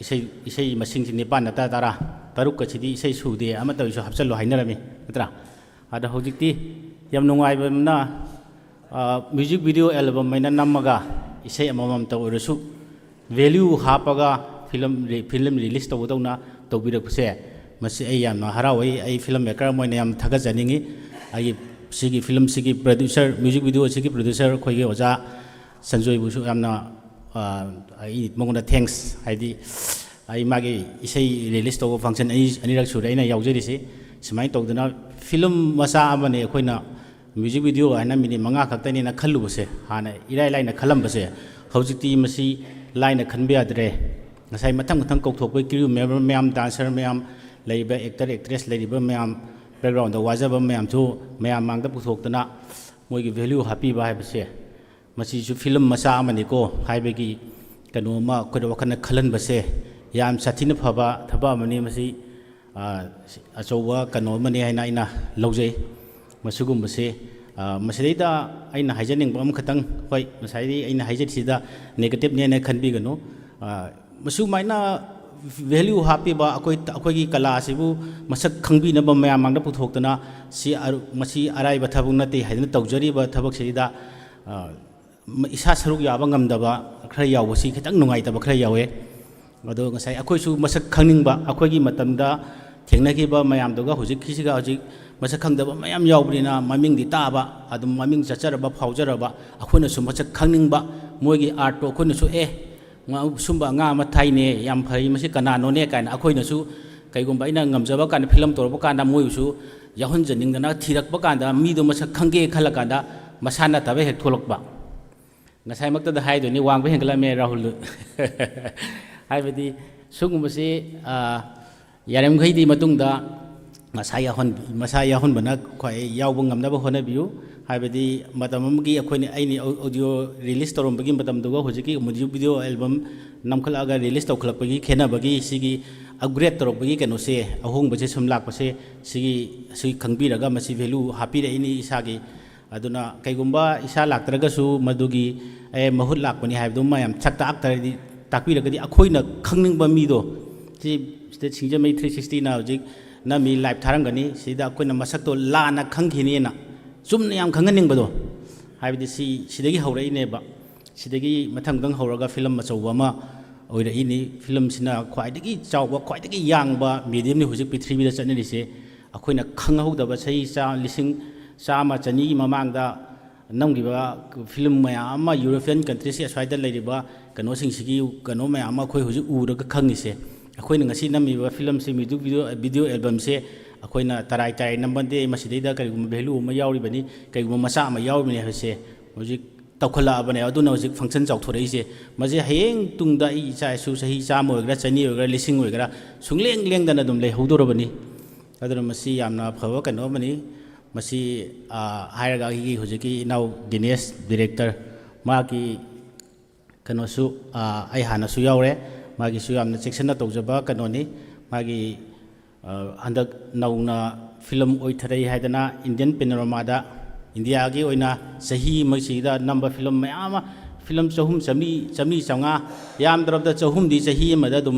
इसै मसिंग सि 9 नता 10 तरुक कसिदी इसै सुदे अमा तौइसु हपचलो हाइनरमे नत्रा अदा होजिकती याम नुंगाइबना म्यूजिक वीडियो एल्बम मैना नमगा इसै अममम तौरसु वैल्यू हापगा फिल्म रिलीज तौदौना तौबिरकसे मसी आई याम हरावै आई फिल्म मेकर मोइना याम थागजनिंगी आई सिगी फिल्म सिगी प्रोड्यूसर म्यूजिक वीडियो सिगी प्रोड्यूसर खोइगे ओजा संजोय बुसु यामना आई मंगोना थैंक्स हाइदी आई मागे इसै रिलीज तौ फंक्शन आई अनिरक सुरैना यावजरिसि सिमाइ तौदना फिल्म मसा अमने खोइना म्यूजिक वीडियो आना मिनिट 5 खक्तनिना खल्लुबसे हाना इराइ लाइना खलमबसे ꯍꯧꯖꯤꯛꯇꯤ ꯃꯁꯤ ꯂꯥꯏꯅ ꯈꯟꯕ ꯌꯥꯗ꯭ꯔꯦ ꯉꯁꯥꯏ ꯃꯊꯪ ꯃꯊꯪ ꯀꯧꯊꯣꯛꯄ ꯀ꯭ꯔꯤꯎ ꯃꯦꯝꯕꯔ ꯃꯌꯥꯝ ꯗꯥꯟꯁꯔ ꯃꯌꯥꯝ ꯂꯩꯔꯤꯕ ꯑꯦꯛꯇꯔ ꯑꯦꯛꯇ꯭ꯔꯦꯁ ꯂꯩꯔꯤꯕ ꯃꯌꯥꯝ ꯕꯦꯛꯒ꯭ꯔꯥꯎꯟꯗ ꯋꯥꯖꯕ ꯃꯌꯥꯝꯁꯨ ꯃꯌꯥꯝ ꯃꯥꯡꯗ ꯄꯨꯊꯣꯛꯇꯅ ꯃꯣꯏꯒꯤ ꯚꯦꯂ꯭ꯌꯨ ꯍꯥꯞꯄꯤꯕ ꯍꯥꯏꯕꯁꯦ ꯃꯁꯤꯁꯨ ꯐꯤꯂꯝ ꯃꯆꯥ ꯑꯃꯅꯤꯀꯣ ꯍꯥꯏꯕꯒꯤ ꯀꯩꯅꯣꯝꯃ ꯑꯩꯈꯣꯏꯗ ꯋꯥꯈꯜꯅ ꯈꯜꯍꯟꯕꯁꯦ ꯌꯥꯝ ꯁꯥꯊꯤꯅ ꯐꯕ ꯊꯕꯛ ꯑꯃꯅꯤ ꯃꯁꯤ ꯑꯆꯧꯕ ꯀꯩꯅꯣ ꯑꯃꯅꯤ ꯍꯥꯏꯅ ꯑꯩꯅ ꯂꯧꯖꯩ ꯃꯁꯤꯒꯨꯝꯕꯁꯦ ꯃꯁꯤꯗꯩꯗ ꯑꯩꯅ ꯍꯥꯏꯖꯅꯤꯡꯕ ꯑꯃꯈꯛꯇꯪ ꯍꯣꯏ ꯉꯁꯥꯏꯗꯤ ꯑꯩꯅ ꯍꯥꯏꯖꯔꯤꯁꯤꯗ ꯅꯦꯒꯦꯇꯤꯞꯅꯦꯅ ꯈꯟꯕꯤꯒꯅꯨ ꯃꯁꯨꯃꯥꯏꯅ ꯚꯦꯂ꯭ꯌꯨ ꯍꯥꯞꯄꯤꯕ ꯑꯩꯈꯣꯏꯒꯤ ꯀꯂꯥ ꯑꯁꯤꯕꯨ ꯃꯁꯛ ꯈꯪꯕꯤꯅꯕ ꯃꯌꯥꯝ ꯃꯥꯡꯗ ꯄꯨꯊꯣꯛꯇꯅ ꯃꯁꯤ ꯑꯔꯥꯏꯕ ꯊꯕꯛ ꯅꯠꯇꯦ ꯍꯥꯏꯗꯨꯅ ꯇꯧꯖꯔꯤꯕ ꯊꯕꯛꯁꯤꯗ ꯏꯁꯥ ꯁꯔꯨꯛ ꯌꯥꯕ ꯉꯝꯗꯕ ꯈꯔ ꯌꯥꯎꯕꯁꯤ ꯈꯤꯇꯪ ꯅꯨꯡꯉꯥꯏꯇꯕ ꯈꯔ ꯌꯥꯎꯋꯦ ꯑꯗꯣ ꯉꯁꯥꯏ ꯑꯩꯈꯣꯏꯁꯨ ꯃꯁꯛ ꯈꯪꯅꯤꯡꯕ ꯑꯩꯈꯣꯏꯒꯤ ꯃꯇꯝꯗ ꯊꯦꯡꯅꯈꯤꯕ ꯃꯌꯥꯝꯗꯨꯒ ꯍꯧꯖꯤꯛꯀꯤꯁꯤꯒ ꯍꯧꯖꯤꯛ ꯃꯁꯛ ꯈꯪꯗꯕ ꯃꯌꯥꯝ ꯌꯥꯎꯕꯅꯤꯅ ꯃꯃꯤꯡꯗꯤ ꯇꯥꯕ ꯑꯗꯨꯝ ꯃꯃꯤꯡ ꯆꯠꯆꯔꯕ ꯐꯥꯎꯖꯔꯕ ꯑꯩꯈꯣꯏꯅꯁꯨ ꯃꯁꯛ ꯈꯪꯅꯤꯡꯕ ꯃꯣꯏꯒꯤ ꯑꯥꯔꯠꯇꯣ ꯑꯩꯈꯣꯏꯅꯁꯨ ꯁꯨꯝꯕ ꯑꯉꯥꯡ ꯑꯃ ꯊꯥꯏꯅꯦ ꯌꯥꯝ ꯐꯩ ꯃꯁꯤ ꯀꯅꯥꯅꯣꯅꯦ ꯀꯥꯏꯅ ꯑꯩꯈꯣꯏꯅꯁꯨ ꯀꯩꯒꯨꯝꯕ ꯑꯩꯅ ꯉꯝꯖꯕ ꯀꯥꯟꯗ ꯐꯤꯂꯝ ꯇꯧꯔꯛꯄ ꯀꯥꯟꯗ ꯃꯣꯏꯕꯨꯁꯨ ꯌꯥꯎꯍꯟꯖꯅꯤꯡꯗꯅ ꯊꯤꯔꯛꯄ ꯀꯥꯟꯗ ꯃꯤꯗꯣ ꯃꯁꯛ ꯈꯪꯒꯦ ꯈꯜꯂ ꯀꯥꯟꯗ ꯃꯁꯥ ꯅꯠꯇꯕ ꯍꯦꯛ ꯊꯣꯛꯂꯛꯄ ꯉꯁꯥꯏꯃꯛꯇꯗ ꯍꯥꯏꯗꯣꯏꯅꯤ ꯋꯥꯡꯕ ꯍꯦꯟꯒꯠꯂꯝꯃꯦ ꯔꯥꯍꯨꯜ ꯍꯥꯏꯕꯗꯤ ꯁꯤꯒꯨꯝꯕꯁꯤ ꯌꯥꯔꯤꯃꯈꯩꯗꯤ ꯃꯇꯨꯡꯗ ꯃꯁꯥ ꯌꯥꯎꯍꯟꯕꯅ ꯈ꯭ꯋꯥꯏ ꯌꯥꯎꯕ ꯉꯝꯅꯕ ꯍꯣꯠꯅꯕꯤꯌꯨ ꯍꯥꯏꯕꯗꯤ ꯃꯇꯝ ꯑꯃꯒꯤ ꯑꯩꯅ ꯑꯣꯗꯤꯑꯣ ꯔꯤꯂꯤꯁ ꯇꯧꯔꯝꯕꯒꯤ ꯃꯇꯝꯗꯨꯒ ꯍꯧꯖꯤꯛꯀꯤ ꯃ꯭ꯌꯨꯖꯤꯛ ꯚꯤꯗꯤꯑꯣ ꯑꯦꯜꯕꯝ ꯅꯝꯈꯠꯂꯛꯑꯒ ꯔꯤꯂꯤꯁ ꯇꯧꯈꯠꯂꯛꯄꯒꯤ ꯈꯦꯠꯅꯕꯒꯤ ꯁꯤꯒꯤ ꯑꯞꯒ꯭ꯔꯦꯗ ꯇꯧꯔꯛꯄꯒꯤ ꯀꯩꯅꯣꯁꯦ ꯑꯍꯣꯡꯕꯁꯦ ꯁꯨꯝ ꯂꯥꯛꯄꯁꯦ ꯁꯤ ꯈꯪꯕꯤꯔꯒ ꯃꯁꯤ ꯚꯦꯂꯨ ꯍꯥꯞꯄꯤꯔꯛꯏꯅꯤ ꯏꯁꯥꯒꯤ ꯑꯗꯨꯅ ꯀꯩꯒꯨꯝꯕ ꯏꯁꯥ ꯂꯥꯛꯇ꯭ꯔꯒꯁꯨ ꯃꯗꯨꯒꯤ ꯃꯍꯨꯠ ꯂꯥꯛꯄꯅꯤ ꯍꯥꯏꯕꯗꯨ ꯃꯌꯥꯝ ꯁꯛ ꯇꯥꯛꯄꯤꯔꯒꯗꯤ ꯑꯩꯈꯣꯏꯅ ꯈꯪꯅꯤꯡꯕ ꯃꯤꯗꯣ ꯁꯤꯗ ꯁꯤꯡꯖꯃꯩ 360ꯅ ꯍꯧꯖꯤꯛ ꯅꯝꯃꯤ ꯂꯥꯏꯚ ꯊꯥꯔꯝꯒꯅꯤ ꯁꯤꯗ ꯑꯩꯈꯣꯏꯅ ꯃꯁꯛꯇꯣ ꯂꯥꯟꯅ ꯈꯪꯈꯤꯅꯦꯅ ꯆꯨꯝꯅ ꯌꯥꯝ ꯈꯪꯍꯟꯅꯤꯡꯕꯗꯣ ꯍꯥꯏꯕꯗꯤ ꯁꯤꯗꯒꯤ ꯍꯧꯔꯛꯏꯅꯦꯕ ꯁꯤꯗꯒꯤ ꯃꯊꯪ ꯍꯧꯔꯒ ꯐꯤꯂꯝ ꯑꯆꯧꯕ ꯑꯃ ꯑꯣꯏꯔꯛꯏꯅꯤ ꯐꯤꯂꯝꯁꯤꯅ ꯈ꯭ꯋꯥꯏꯗꯒꯤ ꯆꯥꯎꯕ ꯈ꯭ꯋꯥꯏꯗꯒꯤ ꯌꯥꯡꯕ ꯃꯦꯗꯤꯌꯝꯅꯤ ꯍꯧꯖꯤꯛ ꯄ꯭ꯔꯤꯊꯤꯕꯤꯗ ꯆꯠꯅꯔꯤꯁꯦ ꯑꯩꯈꯣꯏꯅ ꯈꯪꯍꯧꯗꯕ ꯆꯍꯤ 1,100,200 ꯃꯃꯥꯡꯗ ꯅꯝꯈꯤꯕ ꯐꯤꯂꯝ ꯃꯌꯥꯝ ꯑꯃ ꯌꯨꯔꯣꯄꯤꯌꯟ ꯀꯟꯇ꯭ꯔꯤꯁꯤ ꯑꯁ꯭ꯋꯥꯏꯗ ꯂꯩꯔꯤꯕ ꯀꯩꯅꯣꯁꯤꯡꯁꯤꯒꯤ ꯀꯩꯅꯣ ꯃꯌꯥꯝ ꯑꯃ ꯑꯩꯈꯣꯏ ꯍꯧꯖꯤꯛ ꯎꯔꯒ ꯈꯪꯉꯤꯁꯦ ꯑꯩꯈꯣꯏꯅ ꯉꯁꯤ ꯅꯝꯃꯤꯕ ꯐꯤꯂꯝꯁꯤ ꯃ꯭ꯌꯨꯖꯤꯛ ꯚꯤꯗꯤꯑꯣ ꯑꯦꯜꯕꯝꯁꯦ ꯑꯩꯈꯣꯏꯅ ꯇꯔꯥꯏ ꯅꯝꯕꯗꯦ ꯃꯁꯤꯗꯩꯗ ꯀꯔꯤꯒꯨꯝꯕ ꯚꯦꯂꯨ ꯑꯃ ꯌꯥꯎꯔꯤꯕꯅꯤ ꯀꯔꯤꯒꯨꯝꯕ ꯃꯆꯥ ꯑꯃ ꯌꯥꯎꯔꯤꯕꯅꯤ ꯍꯥꯏꯕꯁꯦ ꯍꯧꯖꯤꯛ ꯇꯧꯈꯠꯂꯛꯑꯕꯅꯦ ꯑꯗꯨꯅ ꯍꯧꯖꯤꯛ ꯐꯪꯁꯟ ꯆꯥꯎꯊꯣꯔꯛꯏꯁꯦ ꯃꯁꯤ ꯍꯌꯦꯡ ꯇꯨꯡꯗ ꯑꯩ ꯏꯆꯥ ꯏꯁꯨ ꯆꯍꯤ 100 ꯑꯣꯏꯒꯦꯔꯥ 200 ꯑꯣꯏꯒꯦꯔꯥ 1000 ꯑꯣꯏꯒꯦꯔꯥ ꯁꯨꯡꯂꯦꯡ ꯂꯦꯡꯗꯅ ꯑꯗꯨꯝ ꯂꯩꯍꯧꯗꯣꯔꯕꯅꯤ ꯑꯗꯨꯅ ꯃꯁꯤ ꯌꯥꯝꯅ ꯐꯕ ꯀꯩꯅꯣ ꯑꯃꯅꯤ ꯃꯁꯤ ꯍꯥꯏꯔꯒ ꯑꯩꯒꯤ ꯍꯧꯖꯤꯛꯀꯤ ꯏꯅꯥꯎ ꯗꯤꯅꯦꯁ ꯗꯤꯔꯦꯛꯇꯔ ꯃꯥꯒꯤ ꯀꯩꯅꯣꯁꯨ ꯑꯩ ꯍꯥꯟꯅꯁꯨ ꯌꯥꯎꯔꯦ ꯃꯥꯒꯤꯁꯨ ꯌꯥꯝꯅ ꯆꯦꯛꯁꯤꯟꯅ ꯇꯧꯖꯕ ꯀꯩꯅꯣꯅꯤ ꯃꯥꯒꯤ ꯍꯟꯗꯛ ꯅꯧꯅ ꯐꯤꯂꯝ ꯑꯣꯏꯊꯔꯛꯏ ꯍꯥꯏꯗꯅ ꯏꯟꯗꯤꯌꯟ ꯄꯦꯅꯣꯔꯥꯃꯥꯗ ꯏꯟꯗꯤꯌꯥꯒꯤ ꯑꯣꯏꯅ ꯆꯍꯤ ꯑꯃꯁꯤꯗ ꯅꯝꯕ ꯐꯤꯂꯝ ꯃꯌꯥꯝ ꯑꯃ ꯐꯤꯂꯝ 100,000 ꯌꯥꯝꯗ꯭ꯔꯕꯗ 300ꯗꯤ ꯆꯍꯤ ꯑꯃꯗ ꯑꯗꯨꯝ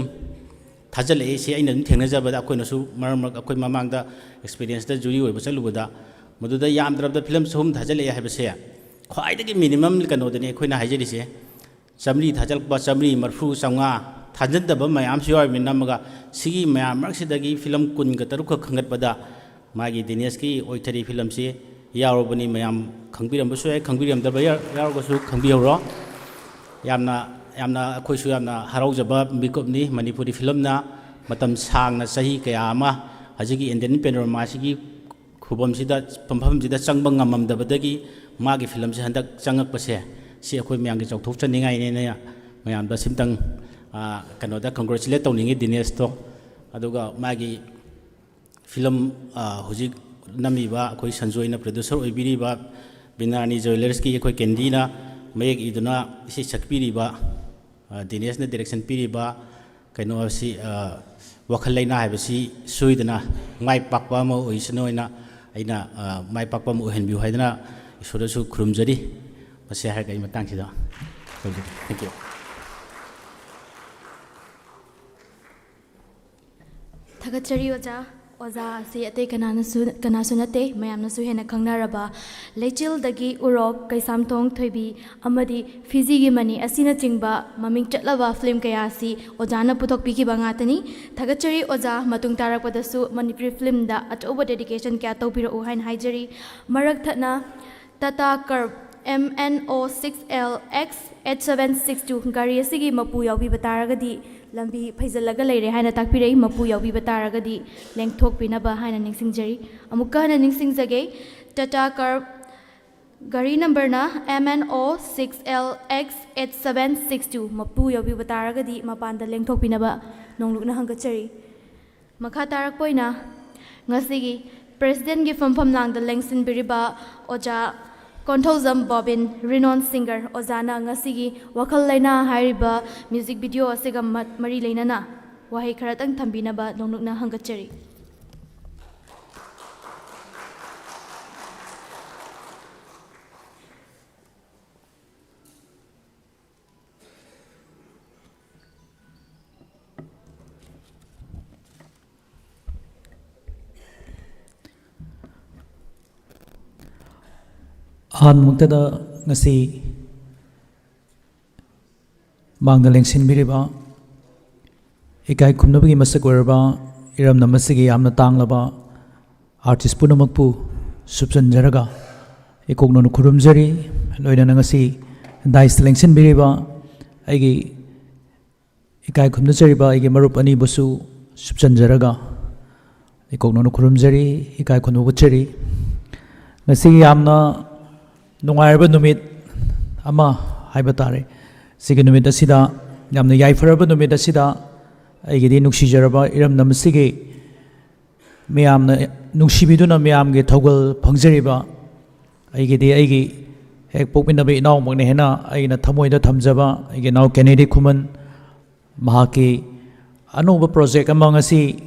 ꯊꯥꯖꯤꯜꯂꯛꯏ ꯁꯤ ꯑꯩꯅ ꯑꯗꯨꯝ ꯊꯦꯡꯅꯖꯕꯗ ꯑꯩꯈꯣꯏꯅꯁꯨ ꯃꯔꯛ ꯑꯩꯈꯣꯏ ꯃꯃꯥꯡꯗ ꯑꯦꯛꯁꯄꯤꯔꯤꯌꯦꯟꯁꯇ ꯖꯨꯔꯤ ꯑꯣꯏꯕ ꯆꯠꯂꯨꯕꯗ ꯃꯗꯨꯗ ꯌꯥꯝꯗ꯭ꯔꯕꯗ ꯐꯤꯂꯝ 100 ꯊꯥꯖꯤꯜꯂꯛꯑꯦ ꯍꯥꯏꯕꯁꯦ ꯈ꯭ꯋꯥꯏꯗꯒꯤ ꯃꯤꯅꯤꯃꯝ ꯀꯩꯅꯣꯗꯅꯤ ꯑꯩꯈꯣꯏꯅ ꯍꯥꯏꯖꯔꯤꯁꯦ 100 ꯊꯥꯖꯤꯜꯂꯛꯄ 130, 150 ꯊꯥꯖꯟꯗꯕ ꯃꯌꯥꯝꯁꯨ ꯌꯥꯎꯔꯤꯕꯅꯤ ꯅꯝꯃꯒ ꯁꯤꯒꯤ ꯃꯌꯥꯝ ꯃꯔꯛꯁꯤꯗꯒꯤ ꯐꯤꯂꯝ 10-30 ꯈꯪꯒꯠꯄꯗ ꯃꯥꯒꯤ ꯗꯤꯅꯦꯁꯀꯤ ꯑꯣꯏꯊꯔꯤ ꯐꯤꯂꯝꯁꯤ ꯌꯥꯎꯔꯕꯅꯤ ꯃꯌꯥꯝ ꯈꯪꯕꯤꯔꯝꯕꯁꯨ ꯌꯥꯏ ꯈꯪꯕꯤꯔꯝꯗꯕ ꯌꯥꯎꯔꯒꯁꯨ ꯈꯪꯕꯤꯍꯧꯔꯣ ꯌꯥꯝꯅ ꯑꯩꯈꯣꯏꯁꯨ ꯌꯥꯝꯅ ꯍꯔꯥꯎꯖꯕ ꯃꯤꯀꯨꯞꯅꯤ ꯃꯅꯤꯄꯨꯔꯤ ꯐꯤꯂꯝꯅ ꯃꯇꯝ ꯁꯥꯡꯅ ꯆꯍꯤ ꯀꯌా ꯑꯃ ꯍꯧꯖꯤꯛꯀꯤ ꯏꯟꯗꯤꯌꯟ ꯄꯦꯅꯣꯔꯥꯃꯥꯁꯤꯒꯤ ꯃꯐꯝꯁꯤꯗ ꯆꯪꯕ ꯉꯝꯃꯝꯗꯕꯗꯒꯤ ꯃꯥꯒꯤ ꯐꯤꯂꯝꯁꯦ ꯍꯟꯗꯛ ꯆꯪꯉꯛꯄꯁꯦ ꯁꯤ ꯑꯩꯈꯣꯏ ꯃꯌꯥꯝꯒꯤ ꯆꯥꯎꯊꯣꯛꯆꯅꯤꯡꯉꯥꯏꯅꯦꯅ ꯃꯌꯥꯝꯗ ꯁꯤꯝꯇꯪ ꯀꯩꯅꯣꯗ ꯀꯪꯒ꯭ꯔꯦꯆꯨꯂꯦꯠ ꯇꯧꯅꯤꯡꯉꯤ ꯗꯤꯅꯦꯁꯇꯣ ꯑꯗꯨꯒ ꯃꯥꯒꯤ ꯐꯤꯂꯝ ꯍꯧꯖꯤꯛ ꯅꯝꯃꯤꯕ ꯑꯩꯈꯣꯏ ꯁꯟꯖꯣꯏꯅ ꯄ꯭ꯔꯣꯗ꯭ꯌꯨꯁꯔ ꯑꯣꯏꯕꯤꯔꯤꯕ ꯕꯤꯅꯥꯔꯥꯅꯤ ꯖꯨꯋꯦꯂꯔꯁꯀꯤ ꯑꯩꯈꯣꯏ ꯀꯦꯟꯗꯤꯅ ꯃꯌꯦꯛ ꯏꯗꯨꯅ ꯏꯁꯩ ꯁꯛꯄꯤꯔꯤꯕ ꯗꯤꯅꯦꯁꯅ ꯗꯤꯔꯦꯛꯁꯟ ꯄꯤꯔꯤꯕ ꯀꯩꯅꯣ ꯑꯁꯤ ꯋꯥꯈꯜ ꯂꯩꯅꯥ ꯍꯥꯏꯕꯁꯤ ꯁꯣꯏꯗꯅ ꯃꯥꯏ ꯄꯥꯛꯄ ꯑꯃ ꯑꯣꯏꯁꯅꯨ ꯍꯥꯏꯅ ꯑꯩꯅ ꯃꯥꯏ ꯄꯥꯛꯄ ꯑꯃ ꯑꯣꯏꯍꯟꯕꯤꯌꯨ ꯍꯥꯏꯗꯅ ꯏꯁꯣꯔꯗꯁꯨ ꯈꯨꯔꯨꯝꯖꯔꯤ ꯃꯁꯤ ꯍꯥꯏꯔꯒ ꯑꯩ ꯃꯇꯥꯡꯁꯤꯗ ꯇꯧꯖꯒꯦ ꯊꯦꯡꯛ ꯌꯨ ꯊꯥꯒꯠꯆꯔꯤ ꯑꯣꯖꯥ ꯑꯁꯤ ꯑꯇꯩ ꯀꯅꯥꯁꯨ ꯅꯠꯇꯦ ꯃꯌꯥꯝꯅꯁꯨ ꯍꯦꯟꯅ ꯈꯪꯅꯔꯕ ꯂꯩꯆꯤꯜꯗꯒꯤ ꯎꯔꯣꯛ ꯀꯩꯁꯥꯝꯊꯣꯡ ꯊꯣꯏꯕꯤ ꯑꯃꯗꯤ ꯐꯤꯖꯤꯒꯤ ꯃꯅꯤ ꯑꯁꯤꯅꯆꯤꯡꯕ ꯃꯃꯤꯡ ꯆꯠꯂꯕ ꯐꯤꯂꯝ ꯀꯌꯥ ꯑꯁꯤ ꯑꯣꯖꯥꯅ ꯄꯨꯊꯣꯛꯄꯤꯈꯤꯕ ꯉꯥꯛꯇꯅꯤ ꯊꯥꯒꯠꯆꯔꯤ ꯑꯣꯖꯥ ꯃꯇꯨꯡ ꯇꯥꯔꯛꯄꯗꯁꯨ ꯃꯅꯤꯄꯨꯔꯤ ꯐꯤꯂꯝꯗ ꯑꯆꯧꯕ ꯗꯦꯗꯤꯀꯦꯁꯟ ꯀꯌꯥ ꯇꯧꯕꯤꯔꯛꯎ ꯍꯥꯏꯅ ꯍꯥꯏꯖꯔꯤ ꯃꯔꯛ ꯊꯠꯅ ꯇꯥꯇꯥ ꯀꯔꯕ MNO6LX8762 ꯒꯥꯔꯤ ꯑꯁꯤꯒꯤ ꯃꯄꯨ ꯌꯥꯎꯕꯤꯕ ꯇꯥꯔꯒꯗꯤ ꯂꯝꯕꯤ ꯐꯩꯖꯜꯂꯒ ꯂꯩꯔꯦ ꯍꯥꯏꯅ ꯇꯥꯛꯄꯤꯔꯛꯏ ꯃꯄꯨ ꯌꯥꯎꯕꯤꯕ ꯇꯥꯔꯒꯗꯤ ꯂꯦꯡꯊꯣꯛꯄꯤꯅꯕ ꯍꯥꯏꯅ ꯅꯤꯡꯁꯤꯡꯖꯔꯤ ꯑꯃꯨꯛꯀ ꯍꯟꯅ ꯅꯤꯡꯁꯤꯡꯖꯒꯦ ꯇꯥꯇꯥ ꯀꯔꯕ ꯒꯥꯔꯤ ꯅꯝꯕꯔꯅ MNO 6LX8762 ꯃꯄꯨ ꯌꯥꯎꯕꯤꯕ ꯇꯥꯔꯒꯗꯤ ꯃꯄꯥꯟꯗ ꯂꯦꯡꯊꯣꯛꯄꯤꯅꯕ ꯅꯣꯡꯂꯨꯛꯅ ꯍꯪꯒꯠꯆꯔꯤ꯫ ꯃꯈꯥ ꯇꯥꯔꯛꯄ ꯑꯣꯏꯅ ꯉꯁꯤꯒꯤ ꯄ꯭ꯔꯦꯁꯤꯗꯦꯟꯒꯤ ꯐꯝꯐꯝꯂꯥꯡꯗ ꯂꯦꯡꯁꯤꯟꯕꯤꯔꯤꯕ ꯑꯣꯖꯥ ꯀꯣꯟꯊꯧꯖꯝ ꯕꯣꯕꯤꯟ ꯔꯤꯅꯣꯟ ꯁꯤꯡꯒꯔ ꯑꯣꯖꯥꯅ ꯉꯁꯤꯒꯤ ꯋꯥꯈꯜ ꯂꯩꯅꯥ ꯍꯥꯏꯔꯤꯕ ꯃ꯭ꯌꯨꯖꯤꯛ ꯚꯤꯗꯤꯑꯣ ꯑꯁꯤꯒ ꯃꯔꯤ ꯂꯩꯅꯅ ꯋꯥꯍꯩ ꯈꯔꯇꯪ ꯊꯝꯕꯤꯅꯕ ꯅꯣꯡꯂꯨꯛꯅ ꯍꯪꯒꯠꯆꯔꯤ꯫ ꯑꯍꯥꯟꯕꯃꯛꯇꯗ ꯉꯁꯤ ꯃꯥꯡꯗ ꯂꯦꯡꯁꯤꯟꯕꯤꯔꯤꯕ ꯏꯀꯥꯏ ꯈꯨꯝꯅꯕꯒꯤ ꯃꯁꯛ ꯑꯣꯏꯔꯕ ꯏꯔꯝꯗꯝ ꯑꯁꯤꯒꯤ ꯌꯥꯝꯅ ꯇꯥꯡꯂꯕ ꯑꯥꯔꯇꯤꯁ ꯄꯨꯝꯅꯃꯛꯄꯨ ꯁꯨꯞꯆꯟꯖꯔꯒ ꯏꯀꯣꯛꯅꯅ ꯈꯨꯔꯨꯝꯖꯔꯤ꯫ ꯂꯣꯏꯅꯅ ꯉꯁꯤ ꯗꯥꯏꯁꯇ ꯂꯦꯡꯁꯤꯟꯕꯤꯔꯤꯕ ꯑꯩꯒꯤ ꯏꯀꯥꯏ ꯈꯨꯝꯅꯖꯔꯤꯕ ꯑꯩꯒꯤ ꯃꯔꯨꯞ ꯑꯅꯤꯕꯨꯁꯨ ꯁꯨꯞꯆꯟꯖꯔꯒ ꯏꯀꯣꯛꯅꯅ ꯈꯨꯔꯨꯝꯖꯔꯤ, ꯏꯀꯥꯏ ꯈꯨꯝꯅꯕ ꯎꯠꯆꯔꯤ꯫ ꯉꯁꯤꯒꯤ ꯌꯥꯝꯅ ꯅꯨꯡꯉꯥꯏꯔꯕ ꯅꯨꯃꯤꯠ ꯑꯃ ꯍꯥꯏꯕ ꯇꯥꯔꯦ꯫ ꯁꯤꯒꯤ ꯅꯨꯃꯤꯠ ꯑꯁꯤꯗ ꯌꯥꯝꯅ ꯌꯥꯏꯐꯔꯕ ꯅꯨꯃꯤꯠ ꯑꯁꯤꯗ ꯑꯩꯒꯤꯗꯤ ꯅꯨꯡꯁꯤꯖꯔꯕ ꯏꯔꯝꯗꯝ ꯑꯁꯤꯒꯤ ꯃꯌꯥꯝꯅ ꯅꯨꯡꯁꯤꯕꯤꯗꯨꯅ ꯃꯌꯥꯝꯒꯤ ꯊꯧꯒꯜ ꯐꯪꯖꯔꯤꯕ ꯑꯩꯒꯤꯗꯤ ꯑꯩꯒꯤ ꯍꯦꯛ ꯄꯣꯛꯃꯤꯟꯅꯕ ꯏꯅꯥꯎꯃꯛꯅ ꯍꯦꯟꯅ ꯑꯩꯅ ꯊꯃꯣꯏꯗ ꯊꯝꯖꯕ ꯑꯩꯒꯤ ꯏꯅꯥꯎ ꯀꯦꯅꯦꯗꯤ ꯈꯨꯃꯟ, ꯃꯍꯥꯛꯀꯤ ꯑꯅꯧꯕ ꯄ꯭ꯔꯣꯖꯦꯛ ꯑꯃ ꯉꯁꯤ